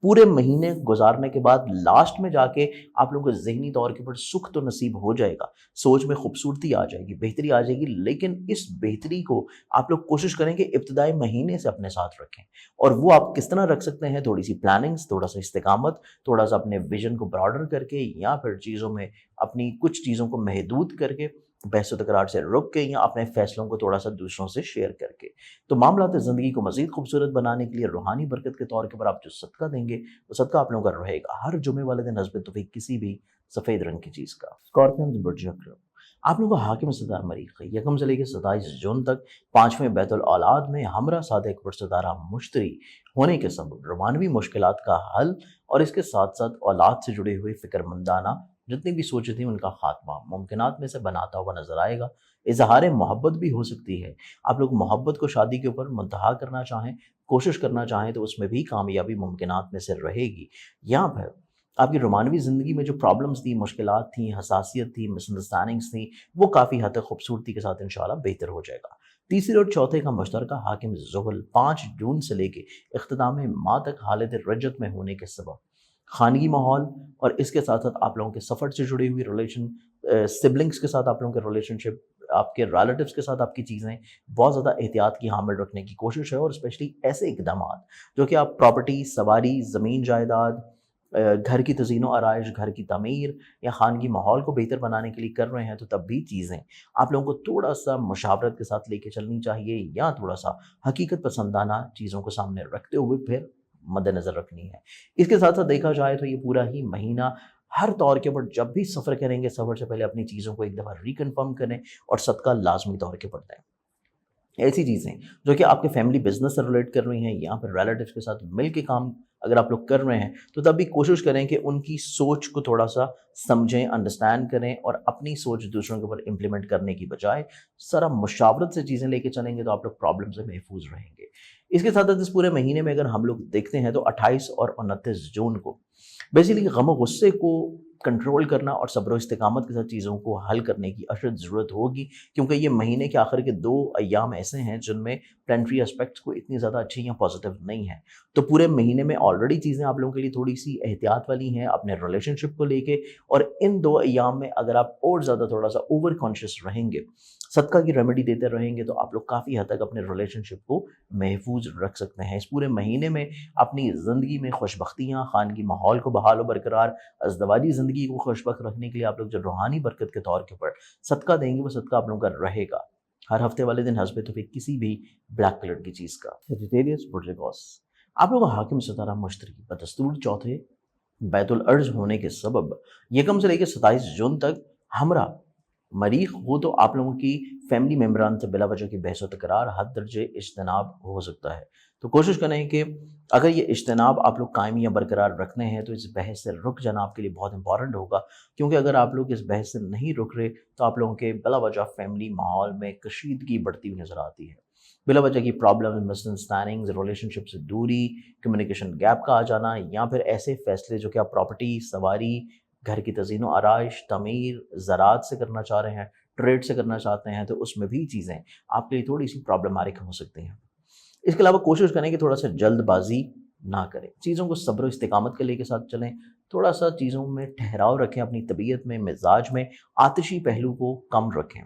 पूरे महीने गुजारने के बाद लास्ट में जाके आप लोगों को ज़हनी तौर के ऊपर सुख तो नसीब हो जाएगा, सोच में खूबसूरती आ जाएगी, बेहतरी आ जाएगी, लेकिन इस बेहतरी को आप लोग कोशिश करें कि इब्तिदाई महीने से अपने साथ रखें। और वो आप किस तरह रख सकते हैं, थोड़ी सी प्लानिंग्स, थोड़ा सा इस्तिकामत, थोड़ा सा अपने विजन को ब्रॉडर करके, या फिर चीज़ों में अपनी कुछ चीज़ों को महदूद करके बहस व तकरार से रुक के या अपने फैसलों को थोड़ा सा दूसरों से शेयर करके। तो मामलात ज़िंदगी को मज़ीद खूबसूरत बनाने के लिए रूहानी बरकत के तौर के ऊपर आप जो सदका देंगे, वो सदका आप लोगों का रहेगा हर जुमे वाले दिन हस्ब तौफीक किसी भी सफ़ेद रंग की चीज़ का। स्कॉर्पियन बुर्ज अक़रब, आप लोगों का हाकिम सदार मरीख़ यकम से लेकर 27 जून तक 5वें बैतुल औलाद में हमरा सादिक पुरसदारा मुश्तरी होने के सबब रोमानवी मुश्किलात का हल और इसके साथ साथ औलाद से जुड़ी हुई फ़िक्रमंदाना जितनी भी सोचें थी उनका खात्मा मुमकिनात में से बनाता हुआ नजर आएगा। इजहार मोहब्बत भी हो सकती है। आप लोग मोहब्बत को शादी के ऊपर मुंतहा करना चाहें, कोशिश करना चाहें तो उसमें भी कामयाबी मुमकिनात में से रहेगी। यहाँ पर आपकी रोमानवी ज़िंदगी में जो प्रॉब्लम्स थी, मुश्किलात थी, हसासियत थी, मिसअंडरस्टैंडिंग्स थी, वो काफ़ी हद तक खूबसूरती के साथ इंशाल्लाह बेहतर हो जाएगा। तीसरे और चौथे का मुश्तरका हाकिम ज़ुहल 5 जून से लेके इख्तिताम माह तक हालत रजत में होने के सबब खानगी माहौल और इसके साथ साथ आप लोगों के सफ़र से जुड़ी हुई रिलेशन, सिबलिंग्स के साथ आप लोगों के रिलेशनशिप, आपके रिलेटिव्स के साथ आपकी चीज़ें बहुत ज़्यादा एहतियात की हामिल रखने की कोशिश है। और स्पेशली ऐसे इकदाम जो कि आप प्रॉपर्टी, सवारी, ज़मीन जायदाद, घर की तज़ीनो आराइश, घर की तमीर या खानगी माहौल को बेहतर बनाने के लिए कर रहे हैं, तो तब भी चीज़ें आप लोगों को थोड़ा सा मुशावरत के साथ लेके चलनी चाहिए या थोड़ा सा हकीकत पसंदाना चीज़ों को सामने रखते हुए फिर मद्देनज़र रखनी है। इसके साथ साथ देखा जाए तो ये पूरा ही महीना हर तौर के ऊपर जब भी सफ़र करेंगे, सफ़र से पहले अपनी चीज़ों को एक दफ़ा रिकन्फर्म करें और सदका लाजमी तौर के ऊपर दें। ऐसी चीज़ें जो कि आपके फैमिली बिजनेस से रिलेट कर रही हैं या फिर रिलेटिव्स के साथ मिल के काम अगर आप लोग कर रहे हैं, तो तब भी कोशिश करें कि उनकी सोच को थोड़ा सा समझें, अंडरस्टैंड करें और अपनी सोच दूसरों के ऊपर इम्प्लीमेंट करने की बजाय सारा मुशावरत से चीज़ें लेके चलेंगे तो आप लोग प्रॉब्लम से महफूज रहेंगे। इसके साथ साथ इस पूरे महीने में अगर हम लोग देखते हैं तो 28 और 29 जून को बेसिकली गम गुस्से को कंट्रोल करना और सब्र इस्तिकामत के साथ चीज़ों को हल करने की अशद ज़रूरत होगी, क्योंकि ये महीने के आखिर के 2 अय्याम ऐसे हैं जिनमें प्लानिटरी एस्पेक्ट्स को इतनी ज़्यादा अच्छी या पॉजिटिव नहीं है। तो पूरे महीने में ऑलरेडी चीज़ें आप लोगों के लिए थोड़ी सी एहतियात वाली हैं अपने रिलेशनशिप को लेके, और इन 2 अय्याम में अगर आप और ज़्यादा थोड़ा सा ओवर कॉन्शियस रहेंगे, सदका की रेमेडी देते रहेंगे, तो आप लोग काफ़ी हद तक अपने रिलेशनशिप को महफूज रख सकते हैं। इस पूरे महीने में अपनी ज़िंदगी में खुशबख्तियाँ, खानगी माहौल को बहाल व बरकरार, अज़दवाजी ज़िंदगी को खुशबख्त रखने के लिए आप लोग जो रूहानी बरकत के तौर के ऊपर सदका देंगे, वो सदका आप लोगों का रहेगा हर हफ्ते वाले दिन हस्ब तौफीक किसी भी ब्लैक कलर की चीज़ का। सेजिटेरियस बुर्जिगोस, आप लोगों का हाकिम सितारा मुश्तरी बदस्तूर चौथे बैतुल अर्ज होने के सबब यकम से लेकर 27 जून तक हमरा मरीख हो, तो आप लोगों की फैमिली मेम्बरान से बिला वजह की बहस व तकरार हद दर्जे इज्तनाब हो सकता है। तो कोशिश करें कि अगर ये इज्तनाब आप लोग कायम या बरकरार रखने हैं तो इस बहस से रुक जाना आपके लिए बहुत इंपॉर्टेंट होगा, क्योंकि अगर आप लोग इस बहस से नहीं रुक रहे तो आप लोगों के बिला वजह फैमिली माहौल में कशीदगी बढ़ती हुई नज़र आती है। बिला वजह की प्रॉब्लम, मिसअंडरस्टैंडिंग्स, रिलेशनशिप से दूरी, कम्युनिकेशन गैप का आ जाना, या फिर ऐसे फैसले जो कि आप प्रॉपर्टी, सवारी, घर की तज़ीनो आराइश, तमीर, ज़राअत से करना चाह रहे हैं, ट्रेड से करना चाहते हैं, तो उसमें भी चीज़ें आपके लिए थोड़ी सी प्रॉब्लमैटिक हो सकती हैं। इसके अलावा कोशिश करें कि थोड़ा सा जल्दबाजी ना करें, चीज़ों को सब्र इस्तिकामत के लेके साथ चलें, थोड़ा सा चीज़ों में ठहराव रखें, अपनी तबीयत में, मिजाज में आतिशी पहलू को कम रखें।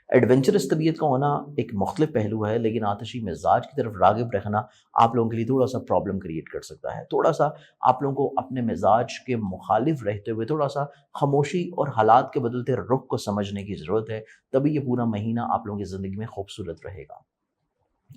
एडवेंचरस तबीयत का होना एक मुख्तलिफ पहलू है, लेकिन आतिशी मिजाज की तरफ राग़िब रहना आप लोगों के लिए थोड़ा सा प्रॉब्लम क्रिएट कर सकता है। थोड़ा सा आप लोगों को अपने मिजाज के मुखालिफ रहते हुए थोड़ा सा खामोशी और हालात के बदलते रुख को समझने की ज़रूरत है, तभी ये पूरा महीना आप लोगों की ज़िंदगी में खूबसूरत रहेगा।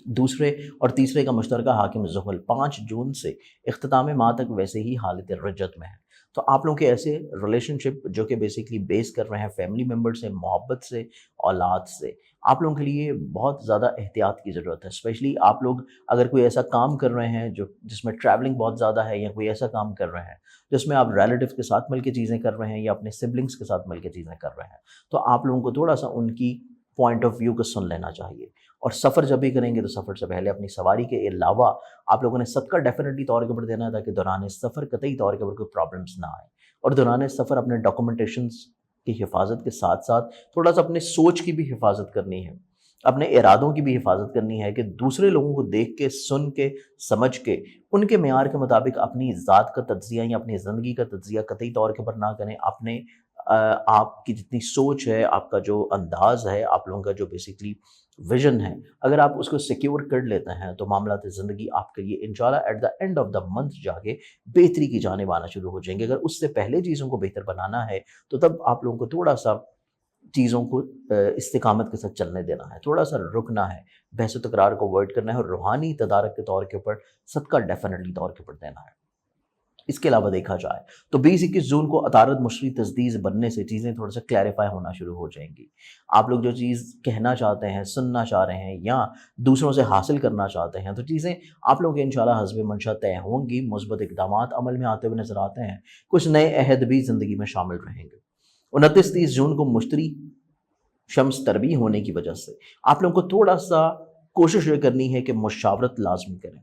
दूसरे और तीसरे का मुश्तरका हाकिम ज़ुहल 5 जून से इख्तिताम माह तक वैसे ही हालत रजत में है। तो आप लोगों के ऐसे रिलेशनशिप जो कि बेसिकली बेस कर रहे हैं फैमिली मेम्बर से, मोहब्बत से, औलाद से, आप लोगों के लिए बहुत ज़्यादा एहतियात की ज़रूरत है। स्पेशली आप लोग अगर कोई ऐसा काम कर रहे हैं जो जिसमें ट्रैवलिंग बहुत ज़्यादा है, या कोई ऐसा काम कर रहे हैं जिसमें आप रिलेटिव के साथ मिल के चीज़ें कर रहे हैं या अपने सिबलिंग्स के साथ मिल के चीज़ें कर रहे हैं, तो आप लोगों को थोड़ा सा उनकी पॉइंट ऑफ व्यू को सुन लेना चाहिए। और सफ़र जब भी करेंगे तो सफ़र से पहले अपनी सवारी के अलावा आप लोगों ने सदका डेफिनेटली तौर के ऊपर देना है, ताकि दौरान सफ़र कतई तौर के ऊपर कोई प्रॉब्लम्स ना आए। और दौरान सफ़र अपने डॉक्यूमेंटेशंस की हिफाजत के साथ साथ थोड़ा सा अपने सोच की भी हिफाजत करनी है, अपने इरादों की भी हिफाजत करनी है, कि दूसरे लोगों को देख के, सुन के, समझ के उनके मेयार के मुताबिक अपनी ज़ात का तज्ज़िया या अपनी ज़िंदगी का तज्ज़िया कतई तौर के ऊपर ना करें। अपने आपकी जितनी सोच है, आपका जो अंदाज़ है, आप लोगों का जो बेसिकली विज़न है, अगर आप उसको सिक्योर कर लेते हैं तो मामलात ज़िंदगी आपके लिए इंशाल्लाह at the end of the month जाके बेहतरी की जानिब आना शुरू हो जाएंगे। अगर उससे पहले चीज़ों को बेहतर बनाना है तो तब आप लोगों को थोड़ा सा چیزوں کو استقامت کے ساتھ چلنے دینا ہے، تھوڑا سا رکنا ہے، بحث و تکرار کو اوائڈ کرنا ہے، اور روحانی تدارک کے طور کے اوپر صدقہ ڈیفینیٹلی طور کے اوپر دینا ہے۔ اس کے علاوہ دیکھا جائے تو 20-21 جون کو عطارد مشتری تجدید بننے سے چیزیں تھوڑا سا کلیریفائی ہونا شروع ہو جائیں گی۔ آپ لوگ جو چیز کہنا چاہتے ہیں، سننا چاہ رہے ہیں یا دوسروں سے حاصل کرنا چاہتے ہیں، تو چیزیں آپ لوگوں کے انشاءاللہ حسب منشا طے ہوں گی، مثبت اقدامات عمل میں آتے ہوئے نظر آتے ہیں، کچھ نئے عہد بھی زندگی میں شامل رہیں گے۔ 29-30 جون کو مشتری شمس تربی ہونے کی وجہ سے آپ لوگوں کو تھوڑا سا کوشش یہ کرنی ہے کہ مشاورت لازمی کریں،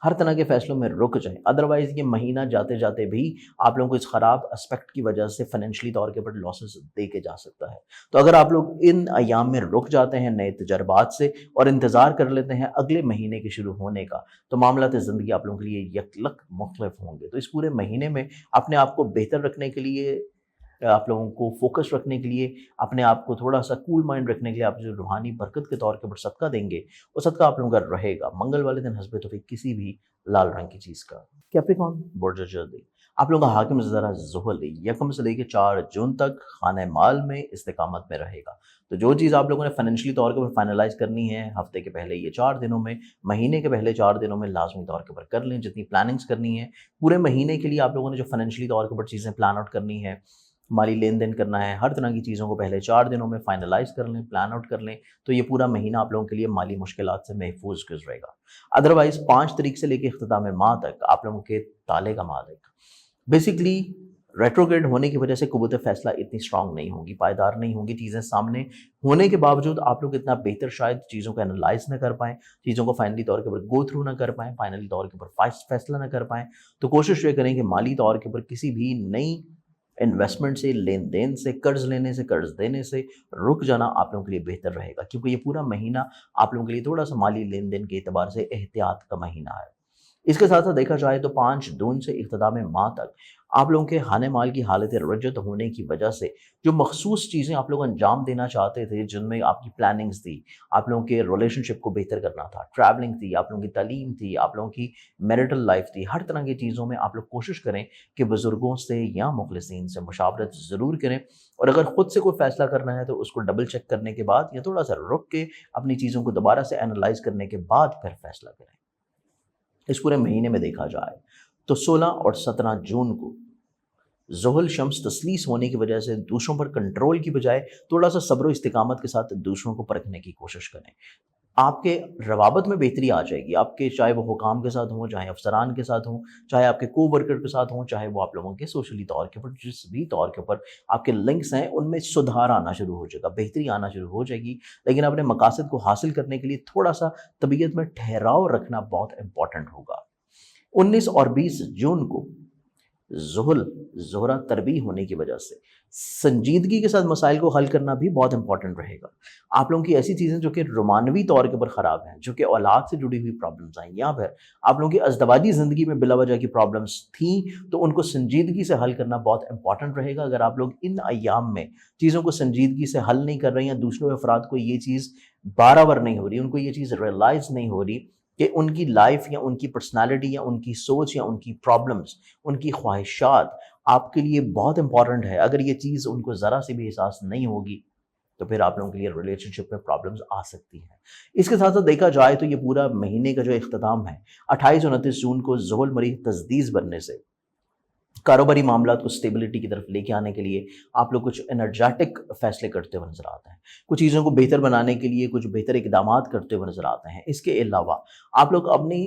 ہر طرح کے فیصلوں میں رک جائیں، ادروائز یہ مہینہ جاتے جاتے بھی آپ لوگوں کو اس خراب اسپیکٹ کی وجہ سے فائنینشلی طور کے اوپر لاسز دے کے جا سکتا ہے۔ تو اگر آپ لوگ ان ایام میں رک جاتے ہیں نئے تجربات سے اور انتظار کر لیتے ہیں اگلے مہینے کے شروع ہونے کا، تو معاملات زندگی آپ لوگوں کے لیے یکلک مختلف ہوں گے۔ تو اس پورے مہینے میں اپنے آپ کو بہتر رکھنے کے لیے، آپ لوگوں کو فوکس رکھنے کے لیے، اپنے آپ کو تھوڑا سا کول مائنڈ رکھنے کے لیے، آپ جو روحانی برکت کے طور کے اوپر صدقہ دیں گے، وہ صدقہ آپ لوگوں کا رہے گا منگل والے دن حسب توفیق کسی بھی لال رنگ کی چیز کا۔ کیپریکون برج جلدی آپ لوگوں کا حاکم ذرا زحل 1 سے لے کے 4 جون تک خانہ مال میں استقامت میں رہے گا۔ تو جو چیز آپ لوگوں نے فائنینشلی طور کے اوپر فائنلائز کرنی ہے ہفتے کے پہلے یہ 4 دنوں میں، مہینے کے پہلے 4 دنوں میں لازمی طور کے اوپر کر لیں، جتنی پلاننگز کرنی ہے پورے مہینے کے لیے آپ لوگوں نے جو فائنینشلی طور کے اوپر چیزیں پلان آؤٹ کرنی ہے، مالی لین دین کرنا ہے، ہر طرح کی چیزوں کو پہلے 4 دنوں میں فائنلائز کر لیں، پلان آؤٹ کر لیں، تو یہ پورا مہینہ آپ لوگوں کے لیے مالی مشکلات سے محفوظ گزرے گا۔ ادروائز 5 تاریخ سے لے کے اختتام ماہ تک آپ لوگوں کے تالے کا ماہ تک بیسکلی ریٹروگریڈ ہونے کی وجہ سے قوت فیصلہ اتنی اسٹرانگ نہیں ہوگی، پائیدار نہیں ہوگی، چیزیں سامنے ہونے کے باوجود آپ لوگ اتنا بہتر شاید چیزوں کو انالائز نہ کر پائیں، چیزوں کو فائنلی طور کے اوپر گو تھرو نہ کر پائیں، فائنلی طور کے اوپر فیصلہ نہ کر پائیں۔ تو کوشش یہ کریں کہ مالی طور کے اوپر کسی بھی نئی انویسٹمنٹ سے، لین دین سے، قرض لینے سے، قرض دینے سے رک جانا آپ لوگوں کے لیے بہتر رہے گا، کیونکہ یہ پورا مہینہ آپ لوگوں کے لیے تھوڑا سا مالی لین دین کے اعتبار سے احتیاط کا مہینہ ہے۔ اس کے ساتھ ساتھ دیکھا جائے تو 5 جون سے اختتام ماہ تک آپ لوگوں کے خانہ مال کی حالت رجت ہونے کی وجہ سے جو مخصوص چیزیں آپ لوگ انجام دینا چاہتے تھے، جن میں آپ کی پلاننگز تھی، آپ لوگوں کے ریلیشن شپ کو بہتر کرنا تھا، ٹریولنگ تھی، آپ لوگوں کی تعلیم تھی، آپ لوگوں کی میرٹل لائف تھی، ہر طرح کی چیزوں میں آپ لوگ کوشش کریں کہ بزرگوں سے یا مخلصین سے مشاورت ضرور کریں، اور اگر خود سے کوئی فیصلہ کرنا ہے تو اس کو ڈبل چیک کرنے کے بعد یا تھوڑا سا رک کے اپنی چیزوں کو دوبارہ سے انالائز کرنے کے بعد پھر فیصلہ کریں۔ اس پورے مہینے میں دیکھا جائے تو 16 اور 17 جون کو زحل شمس تسلیس ہونے کی وجہ سے دوسروں پر کنٹرول کی بجائے تھوڑا سا صبر و استقامت کے ساتھ دوسروں کو پرکھنے کی کوشش کریں، آپ کے روابط میں بہتری آ جائے گی، آپ کے چاہے وہ حکام کے ساتھ ہوں، چاہے افسران کے ساتھ ہوں، چاہے آپ کے کو ورکر کے ساتھ ہوں، چاہے وہ آپ لوگوں کے سوشلی طور کے اوپر جس بھی طور کے اوپر آپ کے لنکس ہیں ان میں سدھار آنا شروع ہو جائے گا، بہتری آنا شروع ہو جائے گی، لیکن اپنے مقاصد کو حاصل کرنے کے لیے تھوڑا سا طبیعت میں ٹھہراؤ رکھنا بہت امپورٹنٹ ہوگا۔ 19 اور 20 جون کو زحل زہرہ تربی ہونے کی وجہ سے سنجیدگی کے ساتھ مسائل کو حل کرنا بھی بہت امپورٹنٹ رہے گا۔ آپ لوگوں کی ایسی چیزیں جو کہ رومانوی طور کے اوپر خراب ہیں، جو کہ اولاد سے جڑی ہوئی پرابلمز ہیں، یا پھر آپ لوگوں کی ازدواجی زندگی میں بلا وجہ کی پرابلمز تھیں، تو ان کو سنجیدگی سے حل کرنا بہت امپورٹنٹ رہے گا۔ اگر آپ لوگ ان ایام میں چیزوں کو سنجیدگی سے حل نہیں کر رہے ہیں، یا دوسرے افراد کو یہ چیز بارآور نہیں ہو رہی، ان کو یہ چیز ریئلائز نہیں ہو رہی کہ ان کی لائف یا ان کی پرسنالٹی یا ان کی سوچ یا ان کی پرابلمز، ان کی خواہشات آپ کے لیے بہت امپورٹنٹ ہے، اگر یہ چیز ان کو ذرا سے بھی احساس نہیں ہوگی تو پھر آپ لوگوں کے لیے ریلیشن شپ میں پرابلمز آ سکتی ہیں۔ اس کے ساتھ ساتھ دیکھا جائے تو یہ پورا مہینے کا جو اختتام ہے 28 اور 29 جون کو زحل مریخ تجدید بننے سے کاروباری معاملات کو سٹیبلٹی کی طرف لے کے آنے کے لیے آپ لوگ کچھ انرجیٹک فیصلے کرتے ہوئے نظر آتے ہیں، کچھ چیزوں کو بہتر بنانے کے لیے کچھ بہتر اقدامات کرتے ہوئے نظر آتے ہیں۔ اس کے علاوہ آپ لوگ اپنی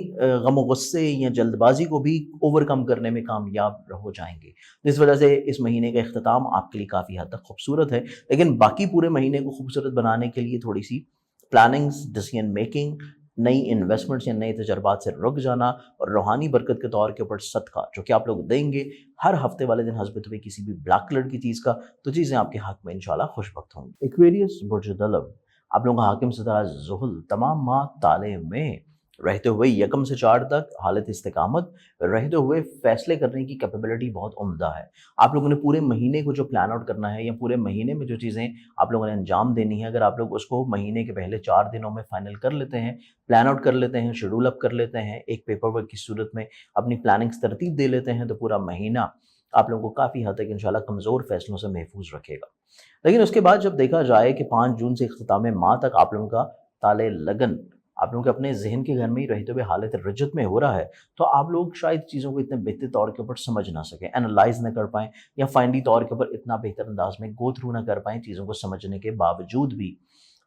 غم و غصے یا جلد بازی کو بھی اوور کم کرنے میں کامیاب ہو جائیں گے، جس وجہ سے اس مہینے کا اختتام آپ کے لیے کافی حد تک خوبصورت ہے، لیکن باقی پورے مہینے کو خوبصورت بنانے کے لیے تھوڑی سی پلاننگز، ڈیسیژن میکنگ، نئی انویسٹمنٹس یا نئے تجربات سے رک جانا، اور روحانی برکت کے طور کے اوپر صدقہ جو کہ آپ لوگ دیں گے ہر ہفتے والے دن حسب توفیق کسی بھی بلیک کلر کی چیز کا، تو چیزیں آپ کے حق میں انشاءاللہ خوش وقت ہوں گی۔ ایکویریس برج دلو آپ لوگوں کا حاکم ستارہ زحل تمام ماہ تالے میں رہتے ہوئے 1 سے 4 تک حالت استقامت رہتے ہوئے فیصلے کرنے کی کیپیبلٹی بہت عمدہ ہے۔ آپ لوگوں نے پورے مہینے کو جو پلان آؤٹ کرنا ہے، یا پورے مہینے میں جو چیزیں آپ لوگوں نے انجام دینی ہے، اگر آپ لوگ اس کو مہینے کے پہلے 4 دنوں میں فائنل کر لیتے ہیں، پلان آؤٹ کر لیتے ہیں، شیڈول اپ کر لیتے ہیں، ایک پیپر ورک کی صورت میں اپنی پلاننگز ترتیب دے لیتے ہیں، تو پورا مہینہ آپ لوگوں کو کافی حد تک انشاءاللہ کمزور فیصلوں سے محفوظ رکھے گا۔ لیکن اس کے بعد جب دیکھا جائے کہ 5 جون سے اختتام ماہ تک آپ لوگوں کا تالے لگن آپ لوگوں کے اپنے ذہن کے گھر میں ہی رہتے ہوئے حالت رجت میں ہو رہا ہے، تو آپ لوگ شاید چیزوں کو اتنے بہتر طور کے اوپر سمجھ نہ سکیں، اینالائز نہ کر پائیں، یا فائنلی طور کے اوپر اتنا بہتر انداز میں گو تھرو نہ کر پائیں چیزوں کو سمجھنے کے باوجود بھی۔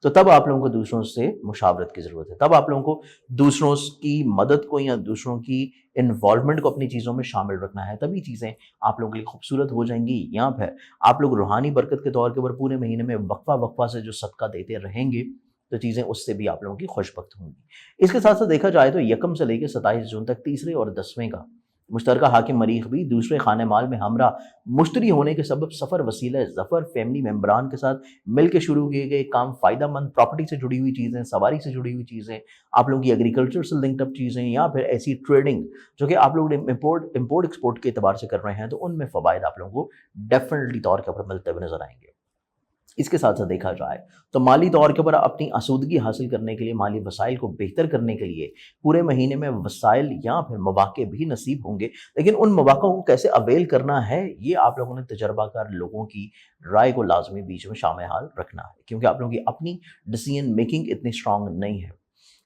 تو تب آپ لوگوں کو دوسروں سے مشاورت کی ضرورت ہے، تب آپ لوگوں کو دوسروں کی مدد کو یا دوسروں کی انوالومنٹ کو اپنی چیزوں میں شامل رکھنا ہے، تبھی چیزیں آپ لوگوں کے لیے خوبصورت ہو جائیں گی۔ یا پھر آپ لوگ روحانی برکت کے طور کے اوپر پورے مہینے میں وقفہ وقفہ سے جو صدقہ دیتے رہیں گے تو چیزیں اس سے بھی آپ لوگوں کی خوش بخت ہوں گی۔ اس کے ساتھ ساتھ دیکھا جائے تو یکم سے لے کے 27 جون تک تیسرے اور 10ویں کا مشترکہ حاکم مریخ بھی دوسرے خانہ مال میں ہمراہ مشتری ہونے کے سبب سفر وسیلہ ظفر، فیملی ممبران کے ساتھ مل کے شروع کیے گئے کام، فائدہ مند پراپرٹی سے جڑی ہوئی چیزیں، سواری سے جڑی ہوئی چیزیں، آپ لوگوں کی ایگریکلچر سے لنکڈ اپ چیزیں، یا پھر ایسی ٹریڈنگ جو کہ آپ لوگ امپورٹ ایکسپورٹ کے اعتبار سے کر رہے ہیں، تو ان میں فوائد آپ لوگوں کو ڈیفینیٹلی طور کے اوپر ملتے ہوئے نظر آئیں گے۔ اس کے ساتھ ساتھ دیکھا جائے تو مالی طور کے اوپر اپنی آسودگی حاصل کرنے کے لیے، مالی وسائل کو بہتر کرنے کے لیے پورے مہینے میں وسائل یا پھر مواقع بھی نصیب ہوں گے، لیکن ان مواقع کو کیسے اویل کرنا ہے یہ آپ لوگوں نے تجربہ کار لوگوں کی رائے کو لازمی بیچ میں شامل حال رکھنا ہے، کیونکہ آپ لوگوں کی اپنی ڈیسیژن میکنگ اتنی اسٹرانگ نہیں ہے۔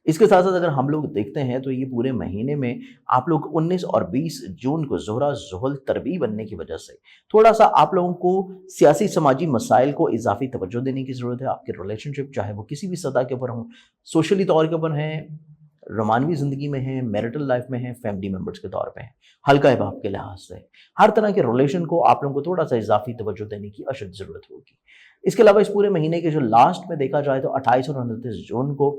اس کے ساتھ ساتھ اگر ہم لوگ دیکھتے ہیں تو یہ پورے مہینے میں آپ لوگ 19 اور 20 جون کو زہرہ زحل تربیع بننے کی وجہ سے تھوڑا سا آپ لوگوں کو سیاسی سماجی مسائل کو اضافی توجہ دینے کی ضرورت ہے۔ آپ کے ریلیشن شپ چاہے وہ کسی بھی سطح کے اوپر ہوں، سوشلی طور کے اوپر ہیں، رومانوی زندگی میں ہیں، میرٹل لائف میں ہیں، فیملی ممبرس کے طور پہ ہیں، حلقہ احباب کے لحاظ سے ہر طرح کے ریلیشن کو آپ لوگوں کو تھوڑا سا اضافی توجہ دینے کی اشد ضرورت ہوگی۔ اس کے علاوہ اس پورے مہینے کے جو لاسٹ میں دیکھا جائے تو 28 اور 29 جون کو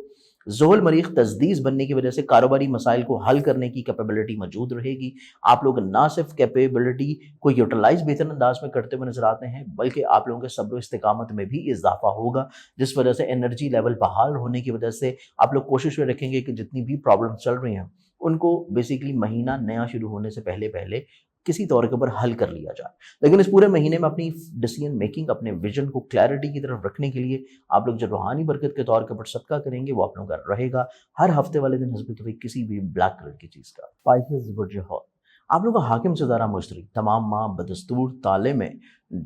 زحل مریخ تجدید بننے کی وجہ سے کاروباری مسائل کو حل کرنے کی کیپیبلٹی موجود رہے گی۔ آپ لوگ نہ صرف کیپیبلٹی کو یوٹیلائز بہتر انداز میں کرتے ہوئے نظر آتے ہیں، بلکہ آپ لوگوں کے صبر و استقامت میں بھی اضافہ ہوگا، جس وجہ سے انرجی لیول بحال ہونے کی وجہ سے آپ لوگ کوشش میں رکھیں گے کہ جتنی بھی پرابلم چل رہی ہیں ان کو بیسیکلی مہینہ نیا شروع ہونے سے پہلے کسی طور کے اوپر حل کر لیا جائے۔ لیکن اس پورے مہینے میں اپنی ڈیسیژن میکنگ، اپنے ویژن کو کلیئرٹی کی طرف رکھنے کے لیے آپ لوگ جو روحانی برکت کے طور کے اوپر صدقہ کریں گے وہ آپ لوگوں کا رہے گا ہر ہفتے والے دن حسب توفیق کسی بھی بلیک کلر کی چیز کا۔ اسپائسز برج ہال آپ لوگ کا حاکم ستارہ مشتری تمام ماہ بدستور تالے میں،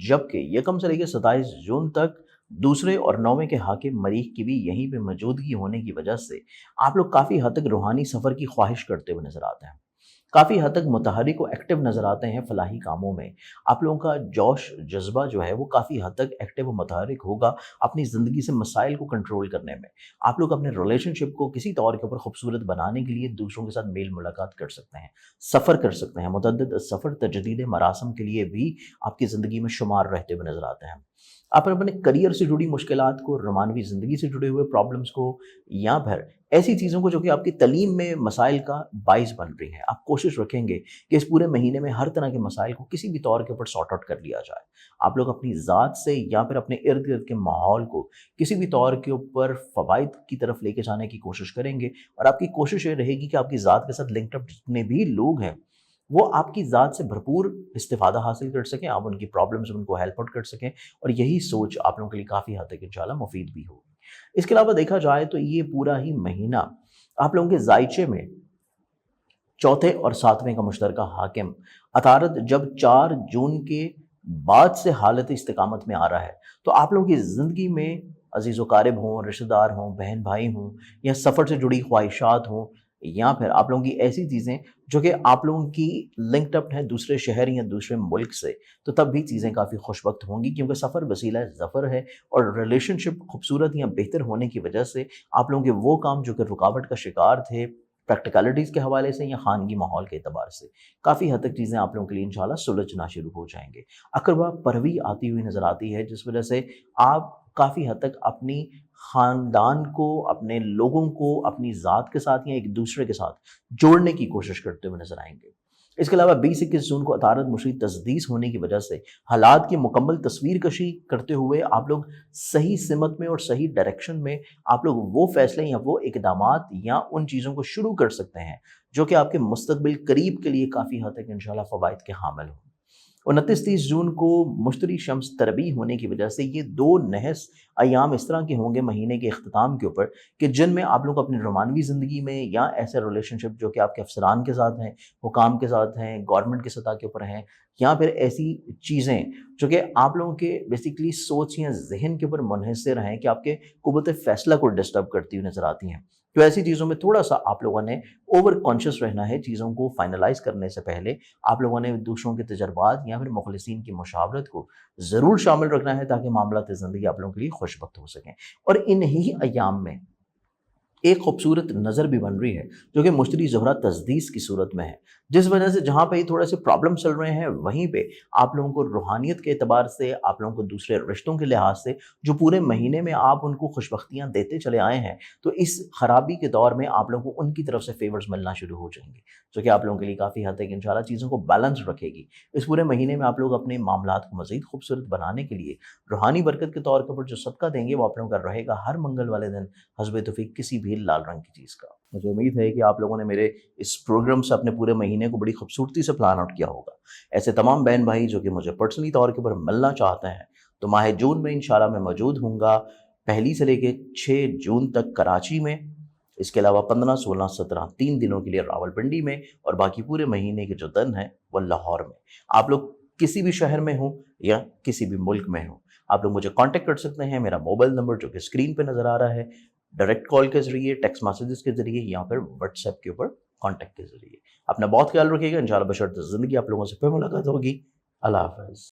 جبکہ یکم سے لے کے 27 جون تک دوسرے اور 9ویں کے حاکم مریخ کی بھی یہیں پہ موجودگی ہونے کی وجہ سے آپ لوگ کافی حد تک روحانی سفر کی خواہش کرتے ہوئے نظر آتے ہیں، کافی حد تک متحرک و ایکٹیو نظر آتے ہیں فلاحی کاموں میں۔ آپ لوگوں کا جوش جذبہ جو ہے وہ کافی حد تک ایکٹیو و متحرک ہوگا اپنی زندگی سے مسائل کو کنٹرول کرنے میں۔ آپ لوگ اپنے ریلیشن شپ کو کسی طور کے اوپر خوبصورت بنانے کے لیے دوسروں کے ساتھ میل ملاقات کر سکتے ہیں، سفر کر سکتے ہیں، متعدد سفر تجدید مراسم کے لیے بھی آپ کی زندگی میں شمار رہتے ہوئے نظر آتے ہیں۔ آپ اپنے کریئر سے جڑی مشکلات کو، رومانوی زندگی سے جڑے ہوئے پرابلمس کو، یا پھر ایسی چیزوں کو جو کہ آپ کی تعلیم میں مسائل کا باعث بن رہی ہیں، آپ کوشش رکھیں گے کہ اس پورے مہینے میں ہر طرح کے مسائل کو کسی بھی طور کے اوپر سارٹ آؤٹ کر لیا جائے۔ آپ لوگ اپنی ذات سے یا پھر اپنے ارد گرد کے ماحول کو کسی بھی طور کے اوپر فوائد کی طرف لے کے جانے کی کوشش کریں گے، اور آپ کی کوشش یہ رہے گی کہ آپ کی ذات کے ساتھ لنکڈ اپ جتنے بھی لوگ ہیں وہ آپ کی ذات سے بھرپور استفادہ حاصل کر سکیں، آپ ان کی پرابلمس ان کو ہیلپ آؤٹ کر سکیں، اور یہی سوچ آپ لوگوں کے لیے کافی حد تک انشاءاللہ مفید بھی ہوگی۔ اس کے علاوہ دیکھا جائے تو یہ پورا ہی مہینہ آپ لوگوں کے ذائچے میں چوتھے اور 7ویں کا مشترکہ حاکم عطارد جب 4 جون کے بعد سے حالت استقامت میں آ رہا ہے، تو آپ لوگوں کی زندگی میں عزیز و قارب ہوں، رشتہ دار ہوں، بہن بھائی ہوں، یا سفر سے جڑی خواہشات ہوں، یا پھر آپ لوگوں کی ایسی چیزیں جو کہ آپ لوگوں کی لنکڈ اپ ہیں دوسرے شہر یا دوسرے ملک سے، تو تب بھی چیزیں کافی خوش وقت ہوں گی، کیونکہ سفر وسیلہ ظفر ہے، اور ریلیشن شپ خوبصورت یا بہتر ہونے کی وجہ سے آپ لوگوں کے وہ کام جو کہ رکاوٹ کا شکار تھے پریکٹیکلٹیز کے حوالے سے یا خانگی ماحول کے اعتبار سے، کافی حد تک چیزیں آپ لوگوں کے لیے انشاءاللہ سلجھنا شروع ہو جائیں گے۔ اقربا پروی آتی ہوئی نظر آتی ہے، جس وجہ سے آپ کافی حد تک اپنی خاندان کو، اپنے لوگوں کو اپنی ذات کے ساتھ یا ایک دوسرے کے ساتھ جوڑنے کی کوشش کرتے ہوئے نظر آئیں گے۔ اس کے علاوہ 20-21 جون کو عطارد مشرق تجدید ہونے کی وجہ سے حالات کی مکمل تصویر کشی کرتے ہوئے آپ لوگ صحیح سمت میں اور صحیح ڈائریکشن میں آپ لوگ وہ فیصلے یا وہ اقدامات یا ان چیزوں کو شروع کر سکتے ہیں جو کہ آپ کے مستقبل قریب کے لیے کافی حد تک انشاءاللہ فوائد کے حامل ہوں۔ 29-30 जून को मुश्तरी शम्स तरबी होने की वजह से ये 2 नहस अयाम इस तरह के होंगे महीने के इख्तिताम के ऊपर कि जिनमें आप लोग अपनी रोमानवी ज़िंदगी में या ऐसे रिलेशनशिप जो कि आपके अफसरान के साथ हैं, हुकाम के साथ हैं, गवर्नमेंट की सतह के ऊपर हैं, या फिर ऐसी चीज़ें जो कि आप लोगों के बेसिकली सोच या ज़हन के ऊपर मुनहसर हैं कि आपके कुव्वत फ़ैसला को डिस्टर्ब करती हुई नज़र आती हैं। तो ऐसी चीज़ों में थोड़ा-सा आप लोगों ने ओवर कॉन्शियस रहना है। चीज़ों को फाइनलाइज़ करने से पहले आप लोगों ने दूसरों के तजर्बात या फिर मुखलिसीन की मशावरत को ज़रूर शामिल रखना है ताकि मामलात ज़िंदगी आप लोगों के लिए खुशबख्त हो सकें। और इन्हीं अयाम में एक खूबसूरत नज़र भी बन रही है जो कि मुश्तरी ज़ोहरा तस्दीस की सूरत में है, जिस वजह से जहाँ पे थोड़े से प्रॉब्लम चल रहे हैं वहीं पे आप लोगों को रूहानियत के एतबार से, आप लोगों को दूसरे रिश्तों के लिहाज से जो पूरे महीने में आप उनको खुशबख्तियाँ देते चले आए हैं, तो इस खराबी के दौर में आप लोगों को उनकी तरफ से फेवर्स मिलना शुरू हो जाएंगे, जो कि आप लोगों के लिए काफ़ी हद तक इंशाल्लाह चीज़ों को बैलेंस रखेगी। इस पूरे महीने में आप लोग अपने मामलात को मज़ीद खूबसूरत बनाने के लिए रूहानी बरकत के तौर के ऊपर जो सदका देंगे वो आप लोगों का रहेगा हर मंगल वाले दिन हस्ब तौफीक किसी भी लाल रंग की चीज़ का। मुझे उम्मीद है कि आप लोगों ने मेरे इस प्रोग्राम से अपने पूरे महीने को बड़ी खूबसूरती से प्लान आउट किया होगा। ऐसे तमाम बहन भाई जो कि मुझे पर्सनली तौर के ऊपर मिलना चाहते हैं, तो माह जून में इंशाल्लाह मैं मौजूद हूँगा, पहली से लेके 6 जून तक कराची में। इसके अलावा 15, 16, 17 3 दिनों के लिए रावलपिंडी में, और बाकी पूरे महीने के जो दिन हैं वो लाहौर में। आप लोग किसी भी शहर में हो या किसी भी मुल्क में हो, आप लोग मुझे कांटेक्ट कर सकते हैं। मेरा मोबाइल नंबर जो कि स्क्रीन पे नज़र आ रहा है, डायरेक्ट कॉल के ज़रिए, टेक्स्ट मैसेजेस के ज़रिए या फिर व्हाट्सएप के ऊपर कांटेक्ट के ज़रिए। अपना बहुत ख्याल रखिएगा। इंशाल्लाह बशर्ते ज़िंदगी आप लोगों से फिर मुलाकात होगी। अल्लाह हाफ़िज़।